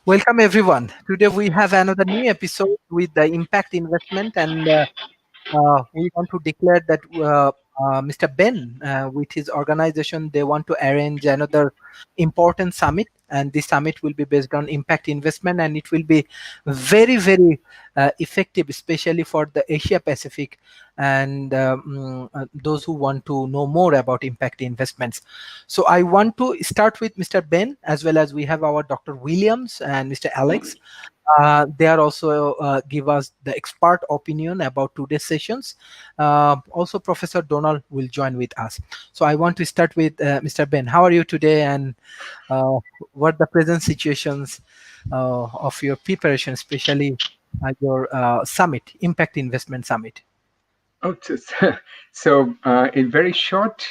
Welcome everyone. Today we have another new episode with the impact investment, and we want to declare that Mr. Ben, with his organization, they want to arrange another important summit, and this summit will be based on impact investment, and it will be very, very effective, especially for the Asia Pacific and those who want to know more about impact investments. So I want to start with Mr. Ben, as well as we have our Dr. Williams and Mr. Alex. They are also give us the expert opinion about today's sessions. Also, Professor Donald will join with us. So I want to start with Mr. Ben. How are you today, and what the present situations of your preparation, especially your summit, Impact Investment Summit? Oh, so in very short,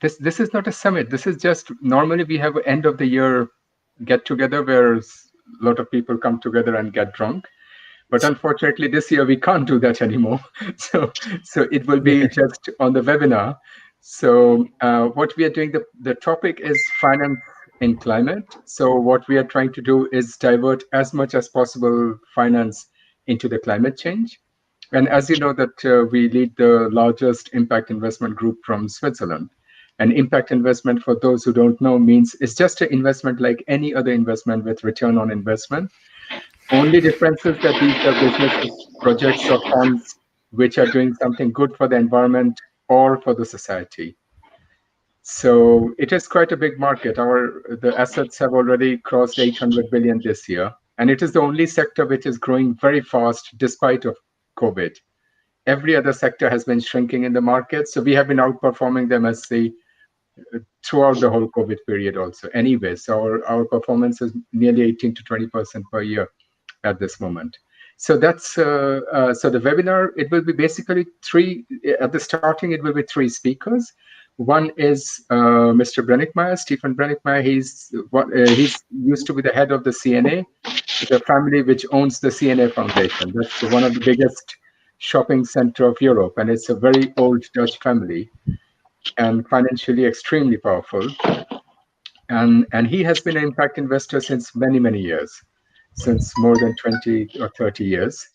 this is not a summit. This is just normally we have an end of the year get together where a lot of people come together and get drunk. But unfortunately, this year we can't do that anymore. So it will be just on the webinar. So what we are doing, the topic is finance in climate. So what we are trying to do is divert as much as possible finance into the climate change. And as you know that we lead the largest impact investment group from Switzerland. And impact investment, for those who don't know, means it's just an investment like any other investment with return on investment. Only difference is that these are businesses, projects, or funds which are doing something good for the environment or for the society. So it is quite a big market. The assets have already crossed 800 billion this year, and it is the only sector which is growing very fast despite of COVID. Every other sector has been shrinking in the market, so we have been outperforming them throughout the whole COVID period also. Anyway, so our performance is nearly 18 to 20% per year at this moment. So that's so the webinar. It will be basically three. At the starting, it will be three speakers. One is Mr. Brennickmeier, Stephen Brennickmeier. He's used to be the head of the CNA, the family which owns the CNA Foundation. That's one of the biggest shopping center of Europe, and it's a very old Dutch family, and financially extremely powerful. And he has been an impact investor since many years, since more than 20 or 30 years.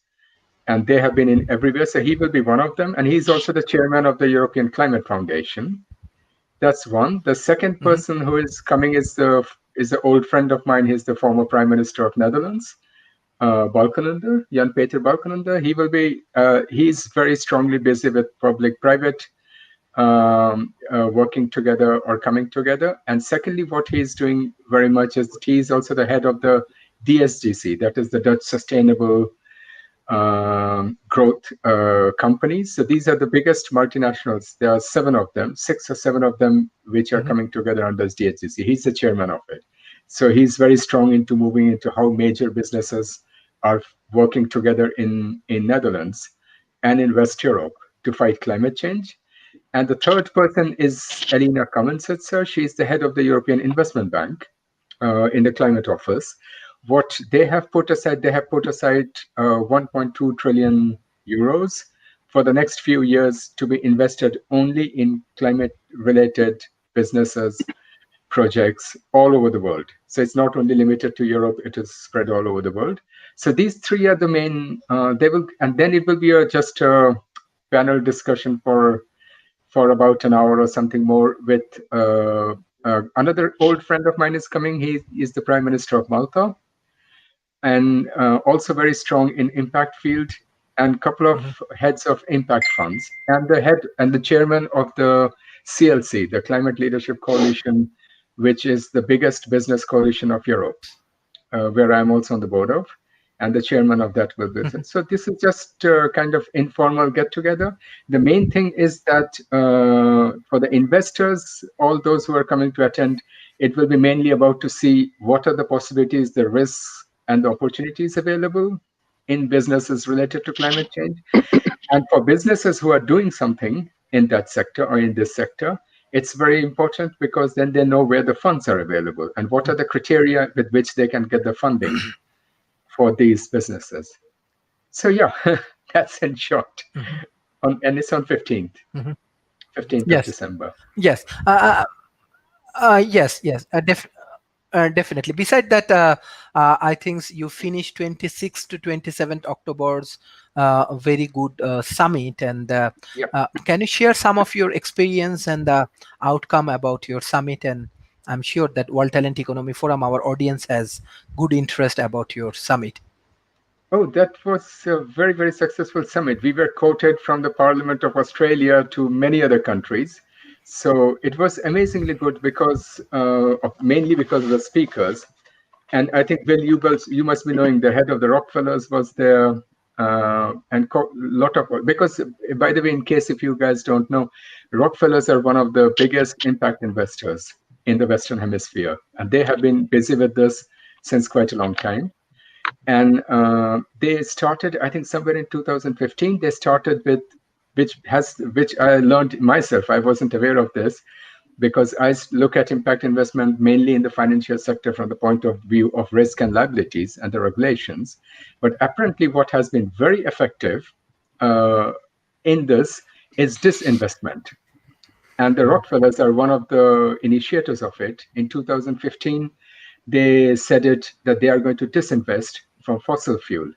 And they have been in everywhere. So he will be one of them. And he's also the chairman of the European Climate Foundation. That's one. The second person who is coming is an old friend of mine. He's the former Prime Minister of Netherlands, Balkenende, Jan-Peter Balkenende. He will be, he's very strongly busy with public-private working together or coming together. And secondly, what he's doing very much is he's also the head of the DSGC, that is the Dutch Sustainable Growth companies. So these are the biggest multinationals. There are 6 or 7 of them, which are coming together under DSGC. He's the chairman of it. So he's very strong into moving into how major businesses are working together in Netherlands and in West Europe to fight climate change. And the third person is Elena Kamensetzer. She's the head of the European Investment Bank in the climate office. What they have put aside, 1.2 trillion euros for the next few years to be invested only in climate-related businesses, projects all over the world. So it's not only limited to Europe, it is spread all over the world. So these three are the main, and then it will be just a panel discussion for about an hour or something more with another old friend of mine is coming. He is the Prime Minister of Malta, and also very strong in impact field, and a couple of heads of impact funds, and the chairman of the CLC, the Climate Leadership Coalition, which is the biggest business coalition of Europe, where I'm also on the board of, and the chairman of that will be. So this is just kind of informal get together. The main thing is that for the investors, all those who are coming to attend, it will be mainly about to see what are the possibilities, the risks, and the opportunities available in businesses related to climate change. And for businesses who are doing something in that sector or in this sector, it's very important because then they know where the funds are available and what are the criteria with which they can get the funding for these businesses. So yeah, that's in short. And it's on 15th. 15th of December. Yes. Yes. Definitely. Beside that, I think you finished 26th to 27th October's a very good summit. And Yep. can you share some of your experience and the outcome about your summit? And I'm sure that World Talent Economy Forum, our audience has good interest about your summit. Oh, that was a very, very successful summit. We were quoted from the Parliament of Australia to many other countries. So it was amazingly good because, mainly because of the speakers. And I think, Will, you must be knowing the head of the Rockefellers was there, and lot of, because, by the way, in case if you guys don't know, Rockefellers are one of the biggest impact investors in the Western Hemisphere, and they have been busy with this since quite a long time. And they started, I think, somewhere in 2015. They started with which I learned myself. I wasn't aware of this because I look at impact investment mainly in the financial sector from the point of view of risk and liabilities and the regulations. But apparently, what has been very effective uh, in this is disinvestment. And the Rockefellers are one of the initiators of it. In 2015, they said it that they are going to disinvest from fossil fuel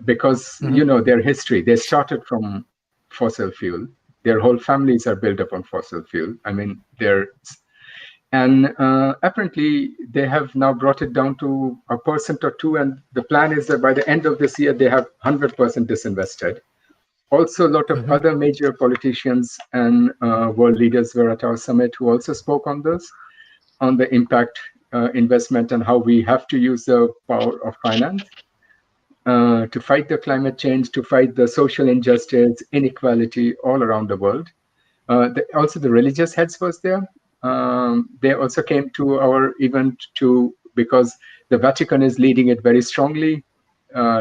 because Mhm. their history. They started from fossil fuel. Their whole families are built upon fossil fuel. I mean, and apparently they have now brought it down to 1% or 2%, and the plan is that by the end of this year they have 100% disinvested. Also, a lot of Mhm. other major politicians and world leaders were at our summit who also spoke on this, on the impact investment and how we have to use the power of finance to fight the climate change, to fight the social injustice, inequality all around the world. Also, the religious heads was there. They also came to our event because the Vatican is leading it very strongly,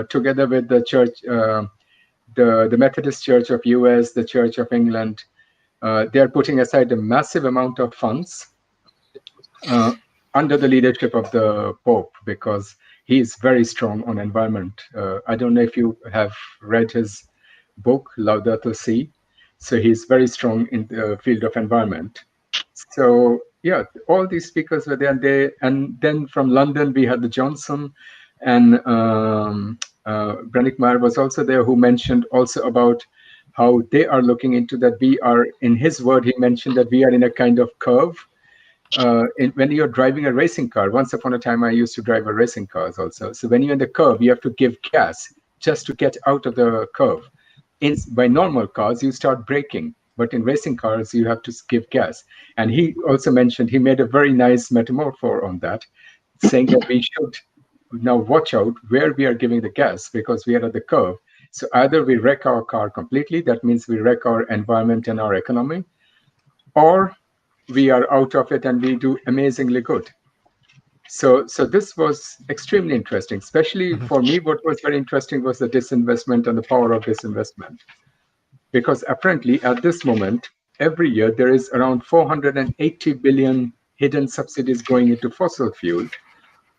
together with the church, the Methodist Church of US, the Church of England. They are putting aside a massive amount of funds uh, under the leadership of the Pope because he is very strong on environment. I don't know if you have read his book, Laudato Si. So he's very strong in the field of environment. So yeah, all these speakers were there, and then from London we had the Johnson, and Brennick Meyer was also there, who mentioned also about how they are looking into that. We are, in his word, he mentioned that we are in a kind of curve when you're driving a racing car. Once upon a time, I used to drive a racing cars also. So when you're in the curve, you have to give gas just to get out of the curve. By normal cars, you start braking, but in racing cars, you have to give gas. And he also mentioned, he made a very nice metaphor on that, saying that we should now watch out where we are giving the gas because we are at the curve. So either we wreck our car completely, that means we wreck our environment and our economy, or we are out of it and we do amazingly good. So this was extremely interesting, especially Mhm. for me. What was very interesting was the disinvestment and the power of disinvestment, because apparently at this moment, every year there is around 480 billion hidden subsidies going into fossil fuel,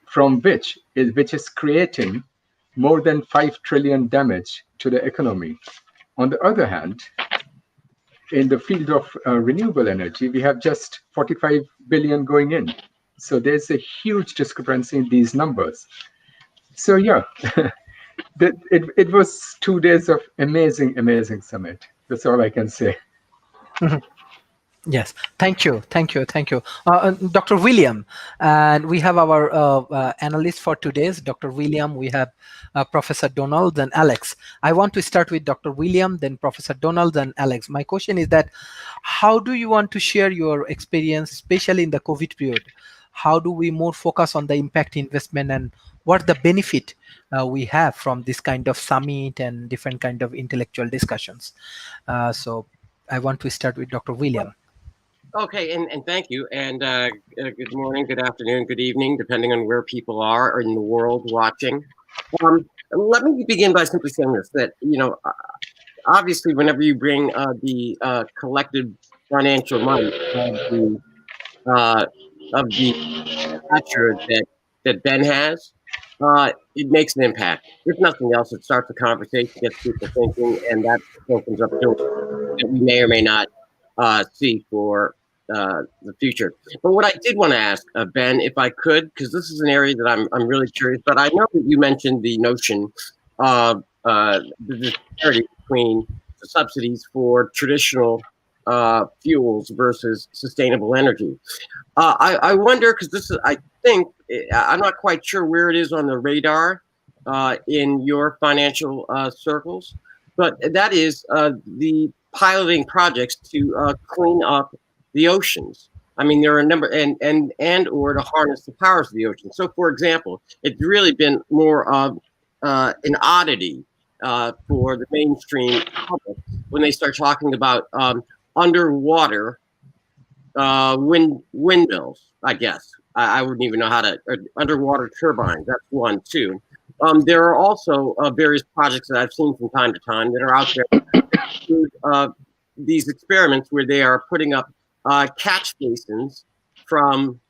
from which is creating more than 5 trillion damage to the economy. On the other hand, in the field of renewable energy, we have just 45 billion going in. So there's a huge discrepancy in these numbers. So yeah, it was 2 days of amazing, amazing summit. That's all I can say. Yes, thank you, thank you, thank you, Dr. William. And we have our analyst for today's Dr. William. We have Professor Donald, then Alex. I want to start with Dr. William, then Professor Donald, then Alex. My question is that how do you want to share your experience, especially in the COVID period? How do we more focus on the impact investment and what the benefit we have from this kind of summit and different kind of intellectual discussions? So I want to start with Dr. William. Okay, and thank you, and good morning, good afternoon, good evening, depending on where people are in the world watching. Let me begin by simply saying this: that obviously, whenever you bring the collective financial might uh, of the stature that Ben has, it makes an impact. If nothing else, it starts a conversation, gets people thinking, and that opens up doors that we may or may not see for the future. But what I did want to ask Ben, if I could, because this is an area that I'm really curious. But I know that you mentioned the notion of the disparity between the subsidies for traditional fuels versus sustainable energy. I wonder, because this is, I think, I'm not quite sure where it is on the radar in your financial circles, but that is the piloting projects to clean up the oceans. I mean, there are a number, and or to harness the powers of the ocean. So, for example, it's really been more of an oddity for the mainstream public when they start talking about underwater windmills. I guess I wouldn't even know how to underwater turbines. That's one too. There are also various projects that I've seen from time to time that are out there. These experiments where they are putting up catch basins from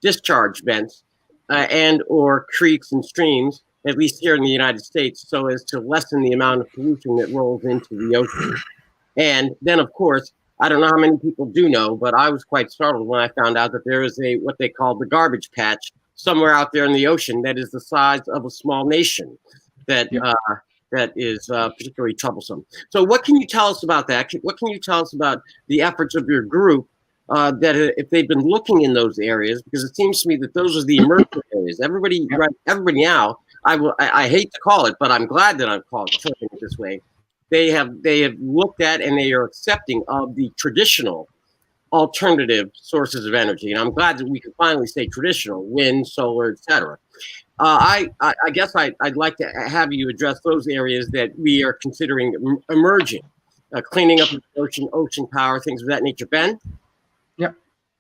discharge vents and or creeks and streams, at least here in the United States, so as to lessen the amount of pollution that rolls into the ocean. And then, of course, I don't know how many people do know, but I was quite startled when I found out that there is what they call the garbage patch somewhere out there in the ocean that is the size of a small nation that is particularly troublesome. So what can you tell us about that? What can you tell us about the efforts of your group that if they've been looking in those areas? Because it seems to me that those are the emerging areas. Everybody now, I hate to call it, but I'm glad that I'm calling it this way. They have looked at and they are accepting of the traditional alternative sources of energy. And I'm glad that we can finally say traditional, wind, solar, etc. I guess I'd like to have you address those areas that we are considering emerging, cleaning up the ocean power, things of that nature. Ben? Yeah.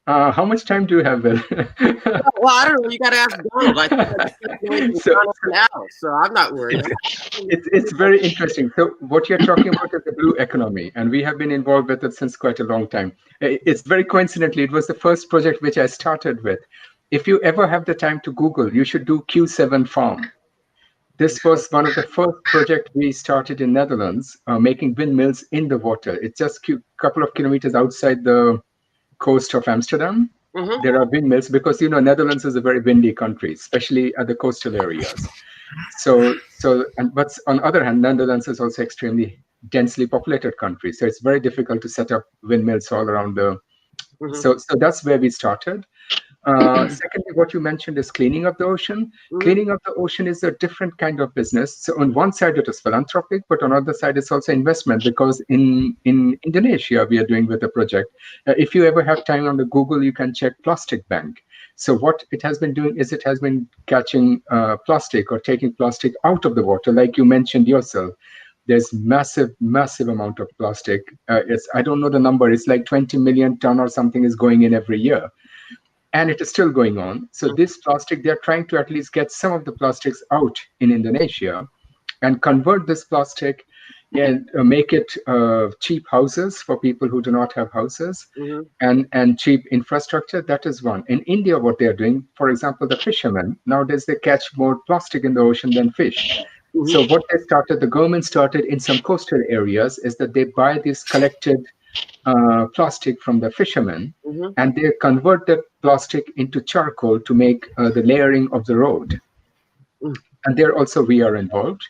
How much time do you have, Bill? Well, I don't know. You got to ask Donald. So I'm not worried. It's very interesting. So what you're talking about is the blue economy, and we have been involved with it since quite a long time. It's very coincidentally, it was the first project which I started with. If you ever have the time to Google, you should do Q7 Farm. This was one of the first projects we started in Netherlands, making windmills in the water. It's just a couple of kilometers outside the coast of Amsterdam. Mm-hmm. There are windmills because Netherlands is a very windy country, especially at the coastal areas. But on the other hand, Netherlands is also extremely densely populated country, so it's very difficult to set up windmills all around the. Mm-hmm. So that's where we started. Secondly, what you mentioned is cleaning up the ocean. Mm-hmm. Cleaning up the ocean is a different kind of business. So on one side, it is philanthropic, but on the other side, it's also investment, because in Indonesia, we are doing with a project. If you ever have time on the Google, you can check Plastic Bank. So what it has been doing is it has been catching plastic or taking plastic out of the water, like you mentioned yourself. There's massive amount of plastic. I don't know the number. It's like 20 million ton or something is going in every year. And it is still going on. So this plastic, they're trying to at least get some of the plastics out in Indonesia and convert this plastic and make it cheap houses for people who do not have houses, mm-hmm. and cheap infrastructure. That is one. In India, what they're doing, for example, the fishermen, nowadays they catch more plastic in the ocean than fish. Mm-hmm. So what the government started in some coastal areas is that they buy this collected plastic from the fishermen, mm-hmm. and they convert the plastic into charcoal to make the layering of the road. Mm. And there also we are involved.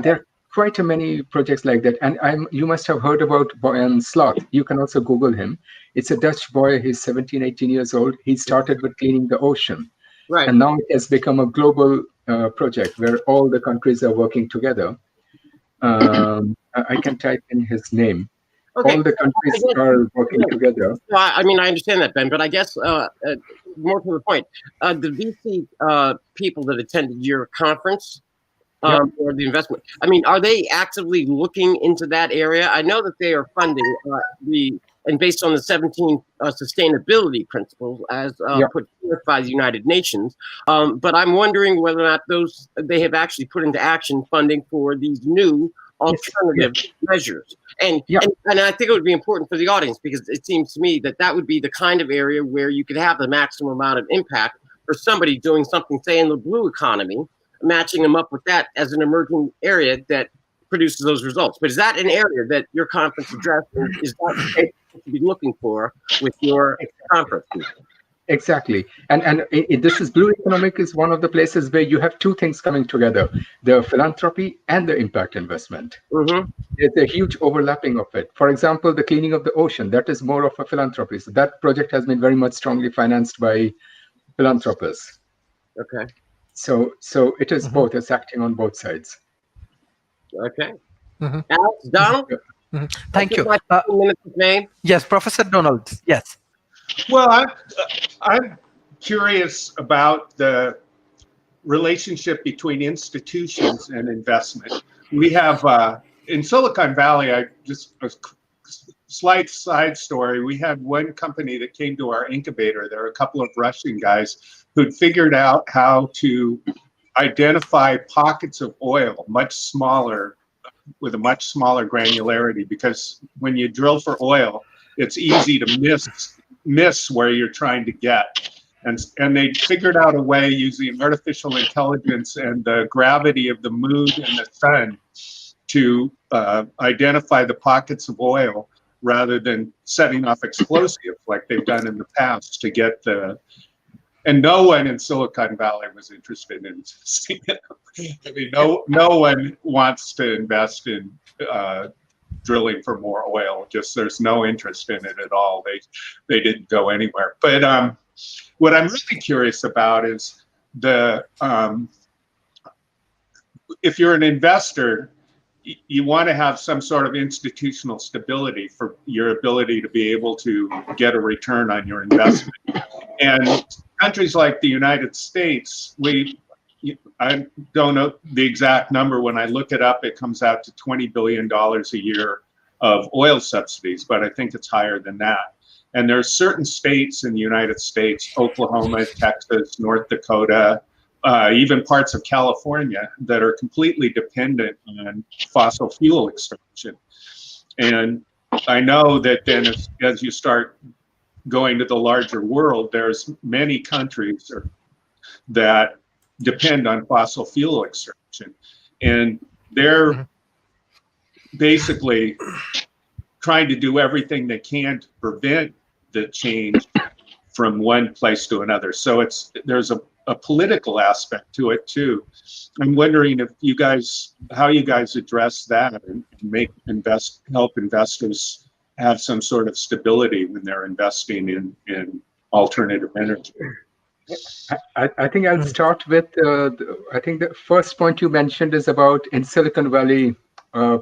There are quite many projects like that. And you must have heard about Boyan Sloth. You can also Google him. It's a Dutch boy. He's 17, 18 years old. He started with cleaning the ocean. Right. And now it has become a global project where all the countries are working together. I can type in his name. Okay. All the countries are working together. I mean, I understand that, Ben, but I guess more to the point, the VC people that attended your conference or the investment, I mean, are they actively looking into that area? I know that they are funding and based on the 17 sustainability principles as put forth by the United Nations. But I'm wondering whether or not they have actually put into action funding for these new alternative measures. And I think it would be important for the audience, because it seems to me that would be the kind of area where you could have the maximum amount of impact for somebody doing something, say, in the blue economy, matching them up with that as an emerging area that produces those results. But is that an area that your conference addressed? to be looking for with your conference. Exactly. And this is Blue Economic is one of the places where you have two things coming together, the philanthropy and the impact investment. Mm-hmm. There's a huge overlapping of it. For example, the cleaning of the ocean, that is more of a philanthropy. So that project has been very much strongly financed by philanthropists. Okay. So it is both. It's acting on both sides. Okay. Alex, Donald? Thank you. 2 minutes of fame. Yes, Professor Donald. Yes. Well, I'm curious about the relationship between institutions and investment. We have in Silicon Valley, a slight side story. We had one company that came to our incubator. There were a couple of Russian guys who'd figured out how to identify pockets of oil much smaller, with a much smaller granularity, because when you drill for oil, it's easy to miss where you're trying to get. And they figured out a way using artificial intelligence and the gravity of the moon and the sun to identify the pockets of oil rather than setting off explosives like they've done in the past to get the. And no one in Silicon Valley was interested in investing. I mean, no one wants to invest in drilling for more oil. Just there's no interest in it at all. They didn't go anywhere. But what I'm really curious about is if you're an investor, you want to have some sort of institutional stability for your ability to be able to get a return on your investment. And countries like the United States, I don't know the exact number. When I look it up, it comes out to $20 billion a year of oil subsidies, but I think it's higher than that. And there are certain states in the United States, Oklahoma, Texas, North Dakota, even parts of California, that are completely dependent on fossil fuel extraction. And I know that then as you start going to the larger world, there's many countries that depend on fossil fuel extraction. And they're basically trying to do everything they can to prevent the change from one place to another. So there's a political aspect to it too. I'm wondering how you guys address that and help investors have some sort of stability when they're investing in alternative energy. I think I'll start with, I think the first point you mentioned is about in Silicon Valley,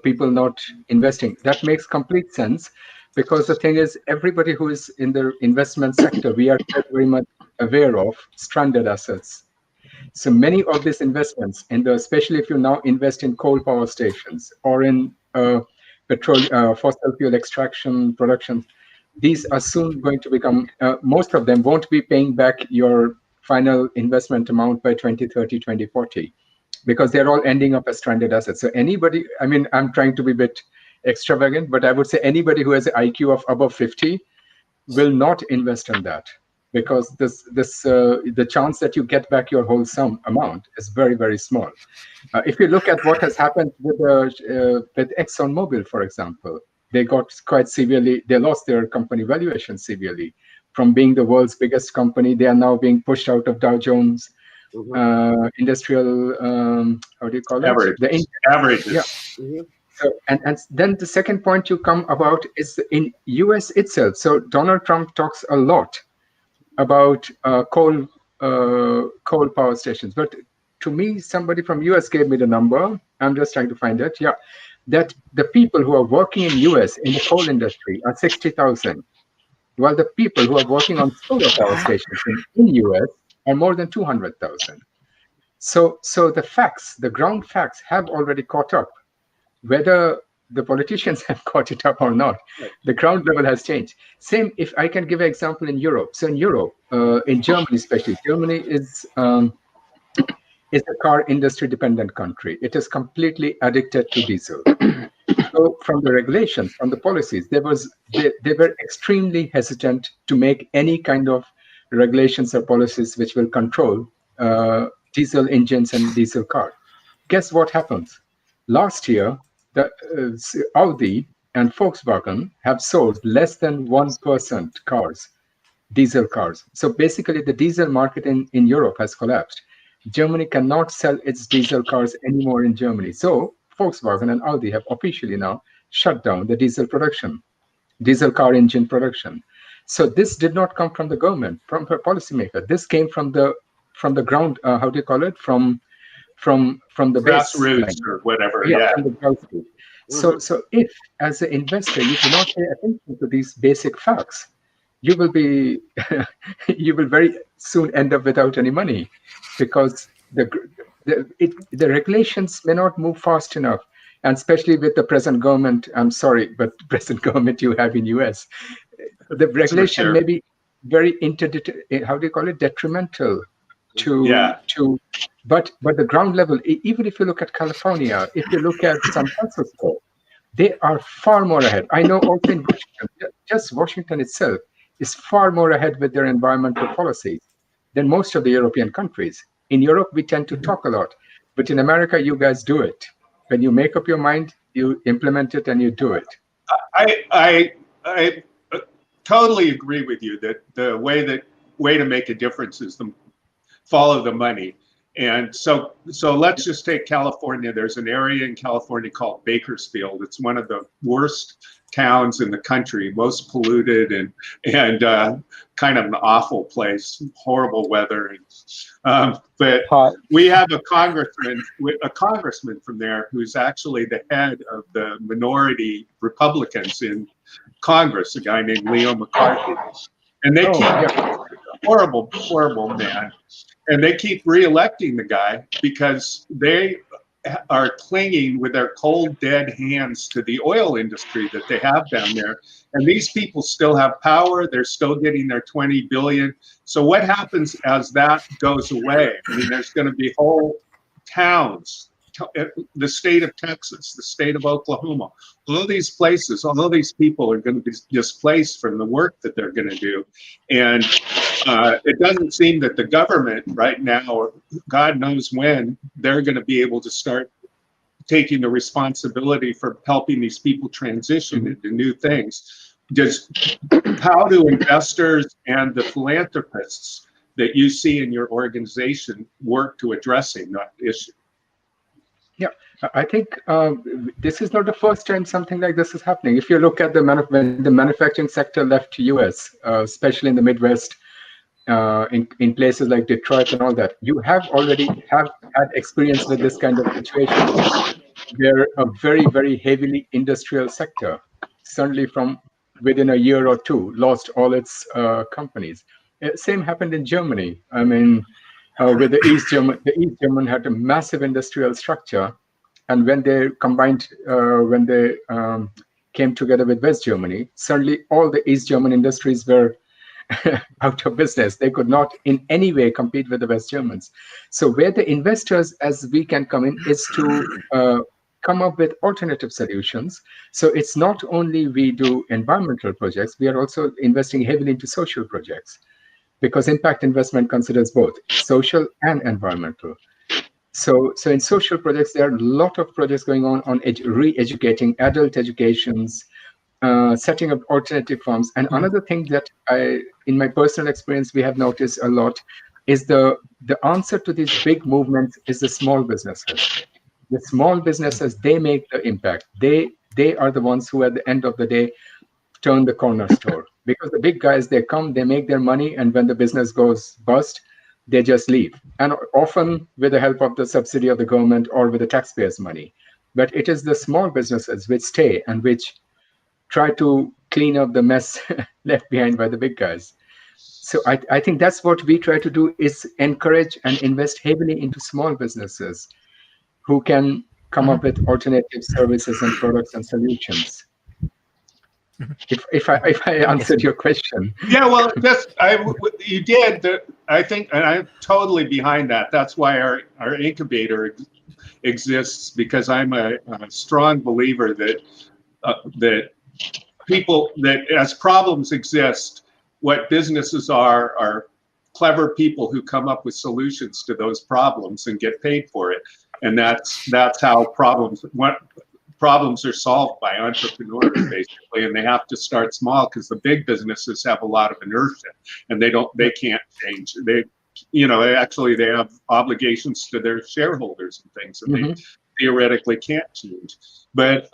people not investing. That makes complete sense, because the thing is, everybody who is in the investment sector, we are very much aware of stranded assets. So many of these investments, especially if you now invest in coal power stations or in fossil fuel extraction production, these are soon going to become, most of them won't be paying back your final investment amount by 2030, 2040, because they're all ending up as stranded assets. So anybody, I mean, I'm trying to be a bit extravagant, but I would say anybody who has an IQ of above 50 will not invest in that, because the chance that you get back your whole sum amount is very, very small. If you look at what has happened with ExxonMobil, for example, they lost their company valuation severely. From being the world's biggest company, they are now being pushed out of Dow Jones industrial, how do you call it? The averages. Yeah. So, and then the second point you come about is in US itself. So Donald Trump talks a lot about coal power stations. But to me, somebody from US gave me the number. I'm just trying to find it. Yeah, that the people who are working in US in the coal industry are 60,000, while the people who are working on solar power stations in US are more than 200,000. So the ground facts have already caught up. Whether the politicians have caught it up or not, the ground level has changed. Same, if I can give an example in Europe. So in Europe, in Germany especially, Germany is a car industry dependent country. It is completely addicted to diesel. So from the regulations, from the policies, they were extremely hesitant to make any kind of regulations or policies which will control diesel engines and diesel cars. Guess what happens? Last year, the Audi and Volkswagen have sold less than 1% cars, diesel cars. So basically the diesel market in Europe has collapsed. Germany cannot sell its diesel cars anymore in Germany. So Volkswagen and Audi have officially now shut down the diesel car engine production. So this did not come from the government, from a policymaker. This came from the ground. How do you call it? From the Grassroots baseline. or whatever. Yeah, Yeah. from the grassroots. So if as an investor you do not pay attention to these basic facts, you will be you will very soon end up without any money, because the regulations may not move fast enough, and especially with the present government. I'm sorry, but present government you have in US, the regulation may be very how do you call it, detrimental to but the ground level. Even if you look at California, if you look at San Francisco, they are far more ahead. I know also in Washington, just Washington itself is far more ahead with their environmental policies than most of the European countries. In Europe, we tend to talk a lot, but in America, you guys do it. When you make up your mind, you implement it and you do it. I totally agree with you that the way to make a difference is to follow the money. And so let's just take California. There's an area in California called Bakersfield. It's one of the worst towns in the country, most polluted and kind of an awful place, horrible weather. But we have a congressman from there who's actually the head of the minority Republicans in Congress, a guy named Leo McCarthy. And they horrible man. And they keep reelecting the guy because they are clinging with their cold, dead hands to the oil industry that they have down there. And these people still have power. They're still getting their $20 billion. So what happens as that goes away? I mean, there's going to be whole towns, the state of Texas, the state of Oklahoma, all these places, all these people are going to be displaced from the work that they're going to do. And it doesn't seem that the government right now, or God knows when, they're going to be able to start taking the responsibility for helping these people transition into new things. How do investors and the philanthropists that you see in your organization work to addressing that issue? Yeah, I think this is not the first time something like this is happening. If you look at when the manufacturing sector left US, especially in the Midwest, in places like Detroit and all that, you have had experience with this kind of situation. They're a very, very heavily industrial sector, certainly from within a year or two, lost all its companies. Same happened in Germany. I mean, with the East German had a massive industrial structure, and when they combined, when they came together with West Germany, suddenly all the East German industries were out of business. They could not in any way compete with the West Germans. So where the investors, as we can come in, is to come up with alternative solutions. So it's not only we do environmental projects, we are also investing heavily into social projects, because impact investment considers both social and environmental. So in social projects, there are a lot of projects going on re-educating adult educations, setting up alternative farms. And another thing that in my personal experience, we have noticed a lot is the answer to these big movements is the small businesses. The small businesses, they make the impact. They are the ones who at the end of the day turn the corner store, because the big guys, they come, they make their money, and when the business goes bust, they just leave, and often with the help of the subsidy of the government or with the taxpayers' money. But it is the small businesses which stay and which try to clean up the mess left behind by the big guys. So I think that's what we try to do, is encourage and invest heavily into small businesses who can come up with alternative services and products and solutions. If I answered your question. Yeah, well, you did. I think, and I'm totally behind that. That's why our incubator exists, because I'm a strong believer that people, that as problems exist, what businesses are clever people who come up with solutions to those problems and get paid for it. And that's how problems. problems are solved by entrepreneurs basically, and they have to start small because the big businesses have a lot of inertia and they can't change. They have obligations to their shareholders and things, and they theoretically can't change. But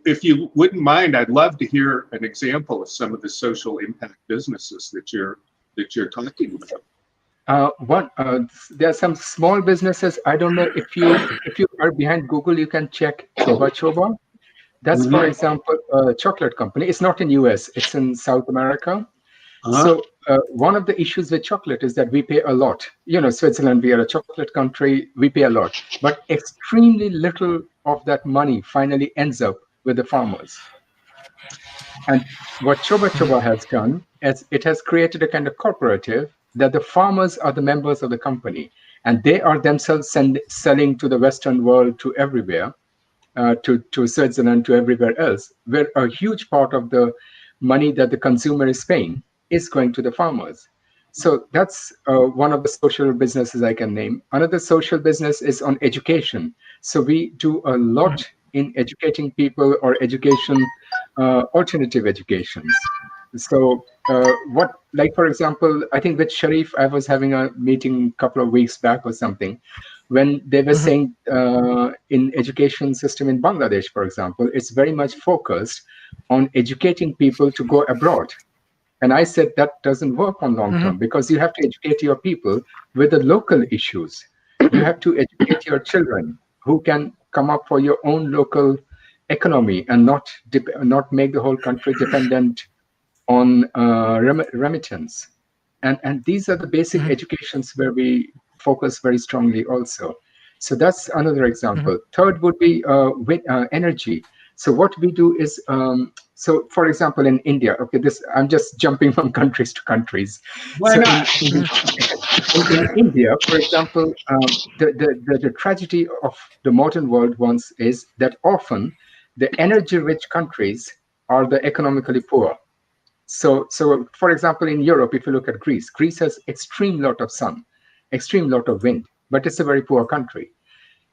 if you wouldn't mind, I'd love to hear an example of some of the social impact businesses that you're talking about. There are some small businesses. I don't know if you are behind Google, you can check Choba Choba. That's, for example, a chocolate company. It's not in US, it's in South America. So one of the issues with chocolate is that we pay a lot. Switzerland, we are a chocolate country, we pay a lot. But extremely little of that money finally ends up with the farmers. And what Choba Choba has done is it has created a kind of cooperative that the farmers are the members of the company, and they are themselves selling to the Western world, to everywhere, to Switzerland, to everywhere else, where a huge part of the money that the consumer is paying is going to the farmers. So that's one of the social businesses I can name. Another social business is on education. So we do a lot in educating people, or education, alternative educations. So for example, I think with Sharif, I was having a meeting a couple of weeks back or something, when they were saying in education system in Bangladesh, for example, it's very much focused on educating people to go abroad. And I said that doesn't work on long term, because you have to educate your people with the local issues. You have to educate your children who can come up for your own local economy and not make the whole country dependent on remittance. And these are the basic educations where we focus very strongly also. So that's another example. Third would be energy. So what we do is, so for example, in India, I'm just jumping from countries to countries. Why not? In India, for example, the tragedy of the modern world once is that often the energy-rich countries are the economically poor. So for example, in Europe, if you look at Greece has extreme lot of sun, extreme lot of wind, but it's a very poor country.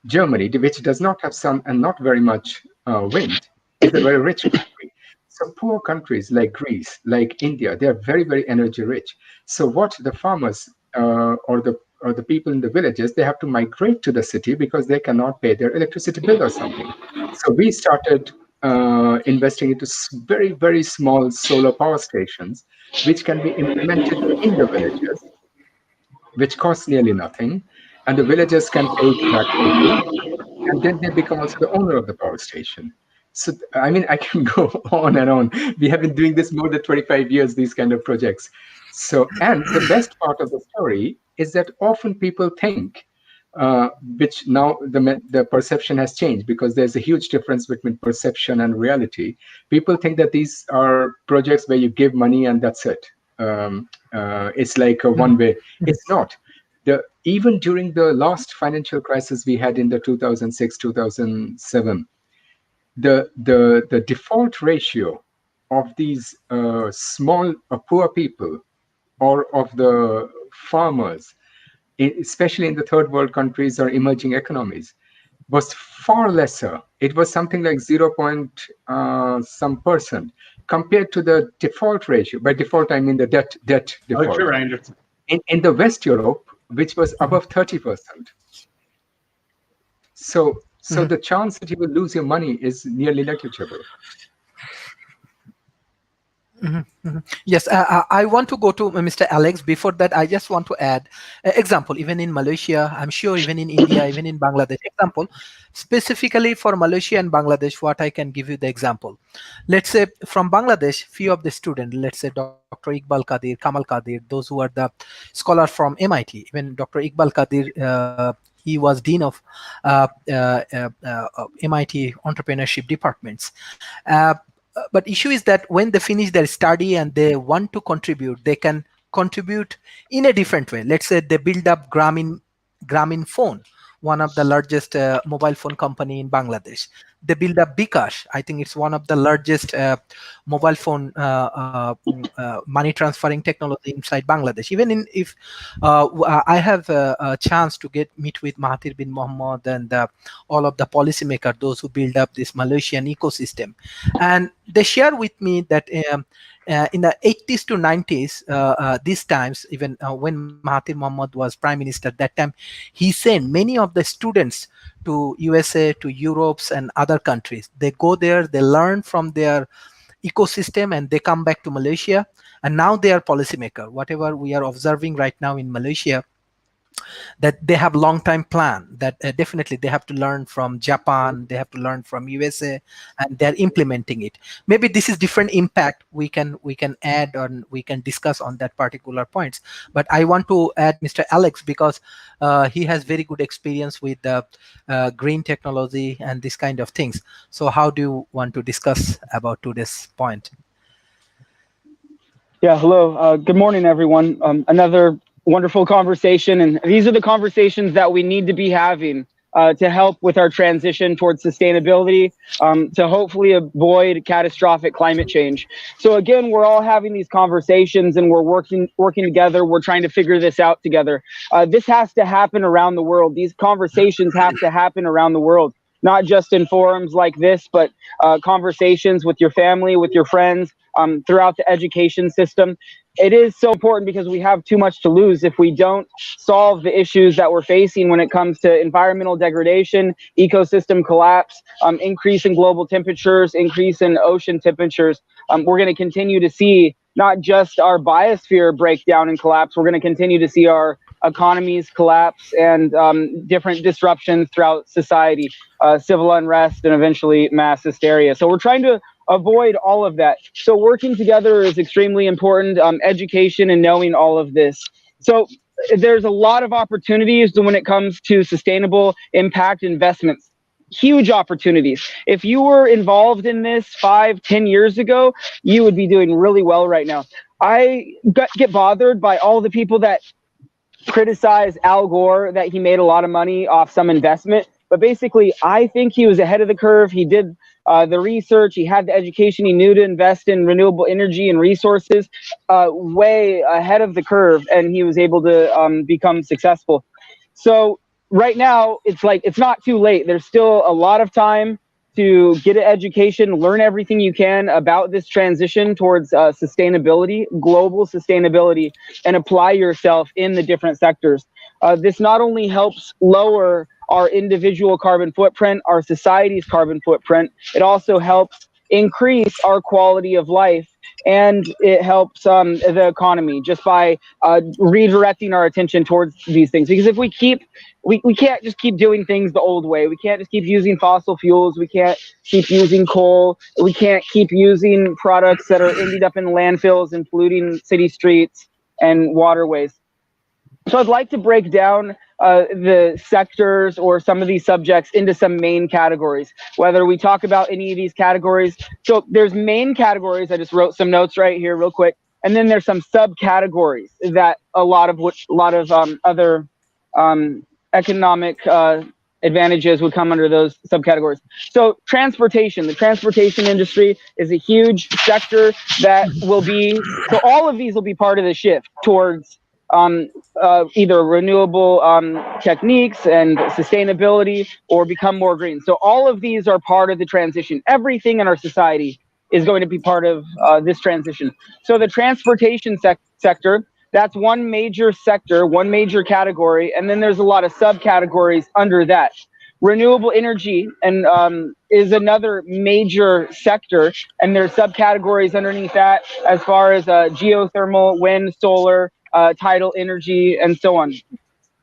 Germany, which does not have sun and not very much wind, is a very rich country. So poor countries like Greece, like India, they are very, very energy rich. So what the farmers or the people in the villages, they have to migrate to the city because they cannot pay their electricity bill or something. So we started investing into very, very small solar power stations, which can be implemented in the villages, which costs nearly nothing, and the villagers can pay it back to you, and then they become also the owner of the power station. So, I mean, I can go on and on. We have been doing this more than 25 years, these kind of projects. So, and the best part of the story is that often people think, which now the perception has changed, because there's a huge difference between perception and reality. People think that these are projects where you give money and that's it. It's like a one way. It's not. Even during the last financial crisis we had in the 2006, 2007, the default ratio of these small poor people, or of the farmers, especially in the third world countries or emerging economies, was far lesser. It was something like 0. Some percent compared to the default ratio. By default, I mean the debt default. Oh, sure, I understand. In the West Europe, which was above 30%. So the chance that you will lose your money is nearly negligible. Yes, I want to go to Mr. Alex. Before that, I just want to add example. Even in Malaysia, I'm sure even in India, even in Bangladesh. Example, specifically for Malaysia and Bangladesh, what I can give you the example. Let's say from Bangladesh, few of the students, let's say Dr. Iqbal Qadir, Kamal Qadir, those who are the scholar from MIT. Even Dr. Iqbal Qadir, he was dean of MIT entrepreneurship departments. But issue is that when they finish their study and they want to contribute, they can contribute in a different way. Let's say they build up Grameen Phone, one of the largest mobile phone company in Bangladesh. they build up Bikash. I think it's one of the largest mobile phone money transferring technology inside Bangladesh. Even if I have a chance to meet with Mahathir bin Mohammed and all of the policymakers, those who build up this Malaysian ecosystem, and they share with me that in the 80s to 90s, these times, even when Mahathir Mohammed was prime minister, that time he sent many of the students to USA, to Europe's and other countries. They go there, they learn from their ecosystem, and they come back to Malaysia. And now they are policymaker. Whatever we are observing right now in Malaysia, that they have long time plan, that definitely they have to learn from Japan, they have to learn from USA, and they're implementing it. Maybe this is different impact we can add, or we can discuss on that particular points. But I want to add Mr. Alex, because he has very good experience with green technology and this kind of things. So how do you want to discuss about today's point? Yeah, hello. Good morning, everyone. Another wonderful conversation. And these are the conversations that we need to be having to help with our transition towards sustainability, to hopefully avoid catastrophic climate change. So again, we're all having these conversations and we're working together. We're trying to figure this out together. This has to happen around the world. These conversations have to happen around the world, not just in forums like this, but conversations with your family, with your friends, throughout the education system. It is so important because we have too much to lose if we don't solve the issues that we're facing when it comes to environmental degradation, ecosystem collapse, increase in global temperatures, increase in ocean temperatures. We're going to continue to see not just our biosphere break down and collapse, we're going to continue to see our economies collapse and different disruptions throughout society, civil unrest, and eventually mass hysteria. So we're trying to avoid all of that. So working together is extremely important, education and knowing all of this. So there's a lot of opportunities when it comes to sustainable impact investments. Huge opportunities. If you were involved in this 5-10 years ago, you would be doing really well right now. I get bothered by all the people that criticize Al Gore that he made a lot of money off some investment. But basically, I think he was ahead of the curve. He did the research, he had the education, he knew to invest in renewable energy and resources way ahead of the curve, and he was able to become successful. So right now, it's like, it's not too late. There's still a lot of time to get an education, learn everything you can about this transition towards sustainability, global sustainability, and apply yourself in the different sectors. This not only helps lower our individual carbon footprint, our society's carbon footprint, it also helps increase our quality of life, and it helps the economy just by redirecting our attention towards these things. Because if we can't just keep doing things the old way. We can't just keep using fossil fuels. We can't keep using coal. We can't keep using products that are ending up in landfills and polluting city streets and waterways. So I'd like to break down the sectors or some of these subjects into some main categories, whether we talk about any of these categories. So there's main categories. I just wrote some notes right here real quick. And then there's some subcategories that a lot of other economic advantages would come under those subcategories. So transportation, the transportation industry is a huge sector that will be, so all of these will be part of the shift towards either renewable techniques and sustainability, or become more green. So all of these are part of the transition. Everything in our society is going to be part of this transition. So the transportation sector, that's one major sector, one major category, and then there's a lot of subcategories under that. Renewable energy and is another major sector, and there's subcategories underneath that as far as geothermal, wind, solar, tidal energy, and so on.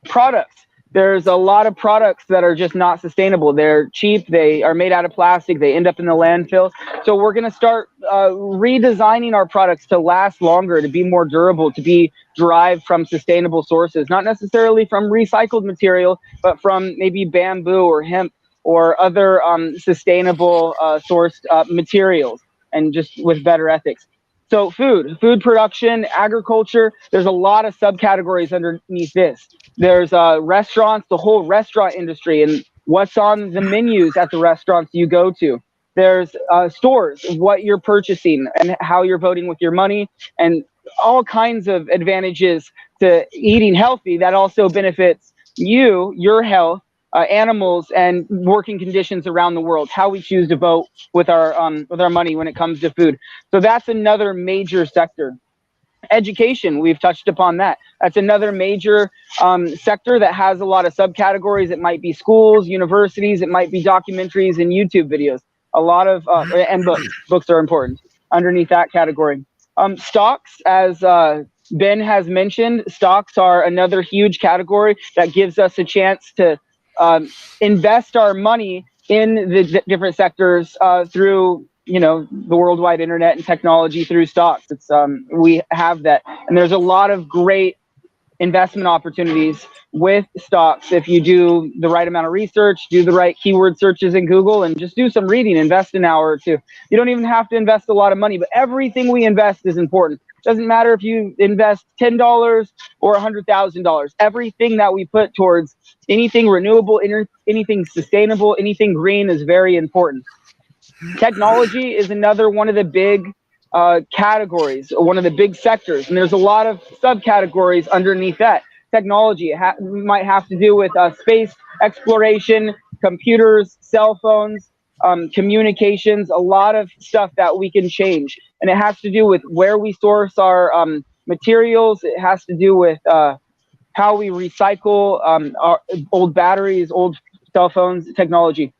Products. There's a lot of products that are just not sustainable. They're cheap. They are made out of plastic. They end up in the landfill. So we're going to start redesigning our products to last longer, to be more durable, to be derived from sustainable sources, not necessarily from recycled material, but from maybe bamboo or hemp or other sustainable sourced materials, and just with better ethics. So food production, agriculture, there's a lot of subcategories underneath this. There's restaurants, the whole restaurant industry, and what's on the menus at the restaurants you go to. There's stores, what you're purchasing and how you're voting with your money, and all kinds of advantages to eating healthy that also benefits you, your health, animals, and working conditions around the world. How we choose to vote with our money when it comes to food. So that's another major sector. Education, we've touched upon that. That's another major sector that has a lot of subcategories. It might be schools, universities, it might be documentaries and YouTube videos. A lot of and books. Books are important underneath that category. Stocks, as Ben has mentioned, stocks are another huge category that gives us a chance to invest our money in the different sectors through the worldwide internet and technology through stocks. It's we have that, and there's a lot of great investment opportunities with stocks if you do the right amount of research, do the right keyword searches in Google, and just do some reading. Invest an hour or two. You don't even have to invest a lot of money, but everything we invest is important. Doesn't matter if you invest $10 or $100,000. Everything that we put towards anything renewable, anything sustainable, anything green is very important. Technology is another one of the big categories, one of the big sectors, and there's a lot of subcategories underneath that. Technology might have to do with space exploration, computers, cell phones, communications, a lot of stuff that we can change. And it has to do with where we source our materials. It has to do with how we recycle our old batteries, old cell phones, technology.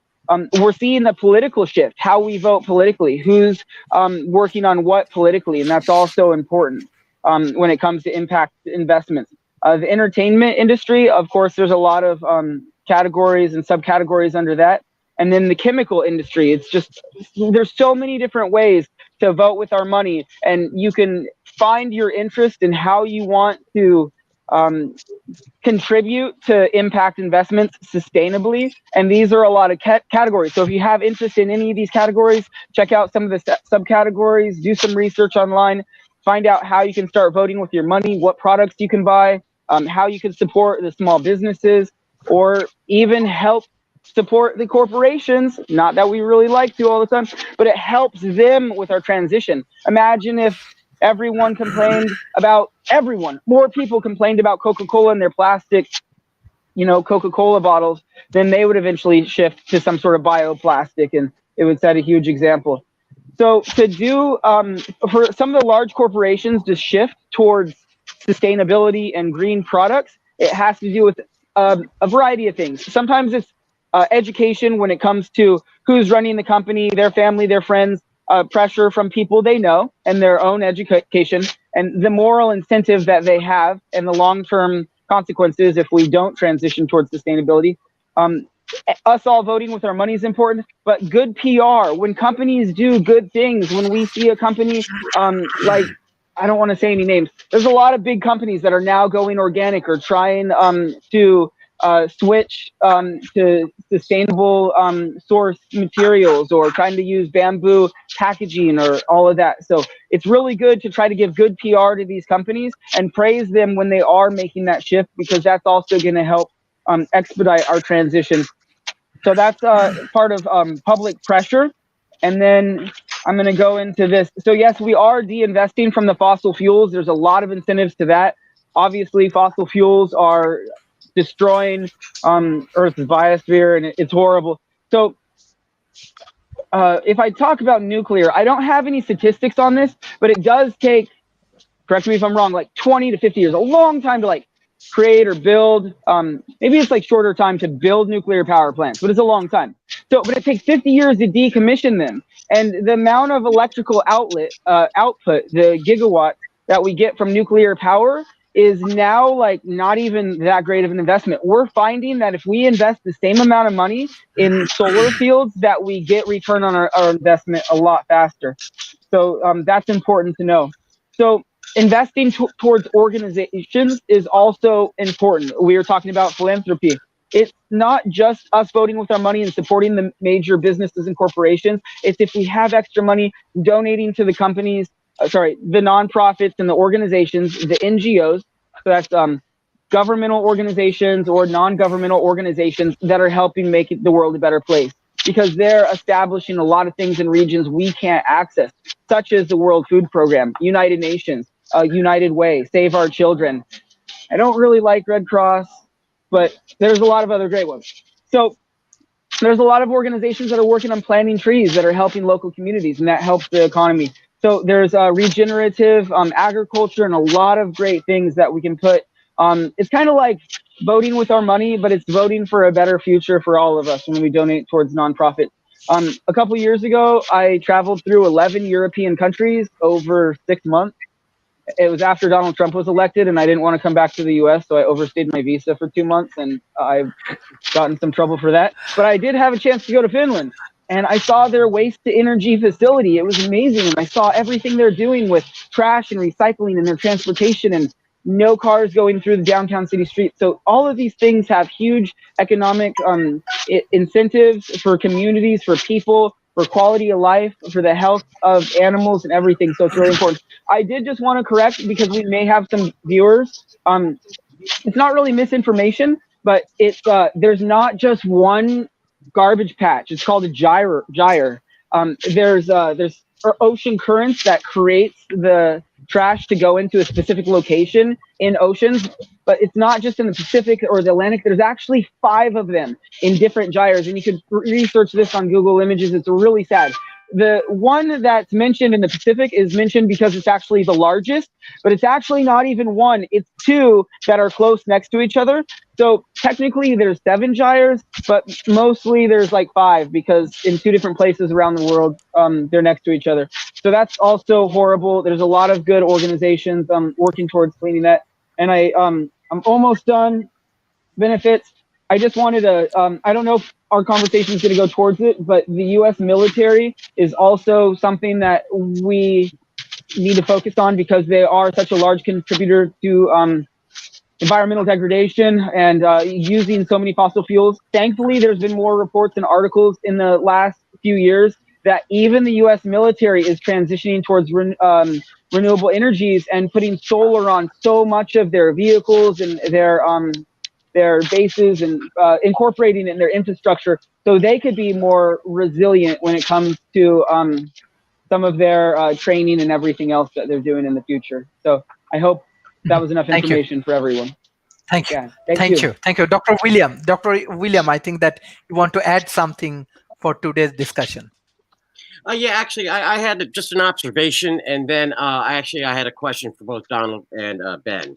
We're seeing the political shift, how we vote politically, who's working on what politically, and that's also important when it comes to impact investments. The entertainment industry, of course, there's a lot of categories and subcategories under that. And then the chemical industry, it's just, there's so many different ways to vote with our money, and you can find your interest in how you want to contribute to impact investments sustainably. And these are a lot of categories. So if you have interest in any of these categories, check out some of the subcategories, do some research online, find out how you can start voting with your money, what products you can buy, how you can support the small businesses, or even help support the corporations. Not that we really like to all the time, but it helps them with our transition. Imagine if everyone complained about more people complained about Coca-Cola and their plastic, Coca-Cola bottles, then they would eventually shift to some sort of bioplastic, and it would set a huge example. So to do, for some of the large corporations to shift towards sustainability and green products, it has to do with a variety of things. Sometimes it's education when it comes to who's running the company, their family, their friends, pressure from people they know, and their own education, and the moral incentive that they have, and the long-term consequences if we don't transition towards sustainability. Us all voting with our money is important, but good PR, when companies do good things, when we see a company like, I don't want to say any names, there's a lot of big companies that are now going organic or trying to switch to sustainable source materials, or trying to use bamboo packaging, or all of that. So it's really good to try to give good PR to these companies and praise them when they are making that shift, because that's also going to help expedite our transition. So that's part of public pressure. And then I'm going to go into this. So yes, we are de-investing from the fossil fuels. There's a lot of incentives to that. Obviously, fossil fuels are destroying Earth's biosphere, and it's horrible. So if I talk about nuclear, I don't have any statistics on this, but it does take, correct me if I'm wrong, like 20 to 50 years, a long time to like create or build. Maybe it's like shorter time to build nuclear power plants, but it's a long time. So, but it takes 50 years to decommission them. And the amount of electrical output, the gigawatt that we get from nuclear power is now like not even that great of an investment. We're finding that if we invest the same amount of money in solar fields, that we get return on our investment a lot faster. So that's important to know. So investing towards organizations is also important. We were talking about philanthropy. It's not just us voting with our money and supporting the major businesses and corporations. It's if we have extra money, donating to the companies, the nonprofits and the organizations, the NGOs. So that's governmental organizations or non-governmental organizations that are helping make the world a better place, because they're establishing a lot of things in regions we can't access, such as the World Food Program, United Nations, United Way, Save Our Children. I don't really like Red Cross, but there's a lot of other great ones. So there's a lot of organizations that are working on planting trees that are helping local communities, and that helps the economy. So there's regenerative agriculture and a lot of great things that we can put. It's kind of like voting with our money, but it's voting for a better future for all of us when we donate towards nonprofit. A couple years ago, I traveled through 11 European countries over 6 months. It was after Donald Trump was elected, and I didn't want to come back to the U.S., so I overstayed my visa for 2 months, and I've gotten some trouble for that. But I did have a chance to go to Finland, and I saw their waste-to-energy facility. It was amazing, and I saw everything they're doing with trash and recycling and their transportation, and no cars going through the downtown city streets. So all of these things have huge economic incentives for communities, for people, for quality of life, for the health of animals and everything. So it's really important. I did just want to correct, because we may have some viewers. It's not really misinformation, but it's there's not just one garbage patch. It's called a gyre. There's ocean currents that creates the trash to go into a specific location in oceans, but it's not just in the Pacific or the Atlantic. There's actually 5 of them in different gyres, and you can research this on Google Images. It's really sad. The one that's mentioned in the Pacific is mentioned because it's actually the largest, but it's actually not even one. It's 2 that are close next to each other. So technically there's 7 gyres, but mostly there's like 5, because in 2 different places around the world, they're next to each other. So that's also horrible. There's a lot of good organizations working towards cleaning that. And I'm almost done. Benefits. I just wanted to, I don't know if our conversation is going to go towards it, but the U.S. military is also something that we need to focus on, because they are such a large contributor to environmental degradation and using so many fossil fuels. Thankfully, there's been more reports and articles in the last few years that even the U.S. military is transitioning towards renewable energies and putting solar on so much of their vehicles and their bases, and incorporating it in their infrastructure, so they could be more resilient when it comes to some of their training and everything else that they're doing in the future. So I hope that was enough information for everyone. Thank you. Yeah, Thank you. Dr. William, I think that you want to add something for today's discussion. Yeah, actually, I had just an observation, and then I had a question for both Donald and Ben.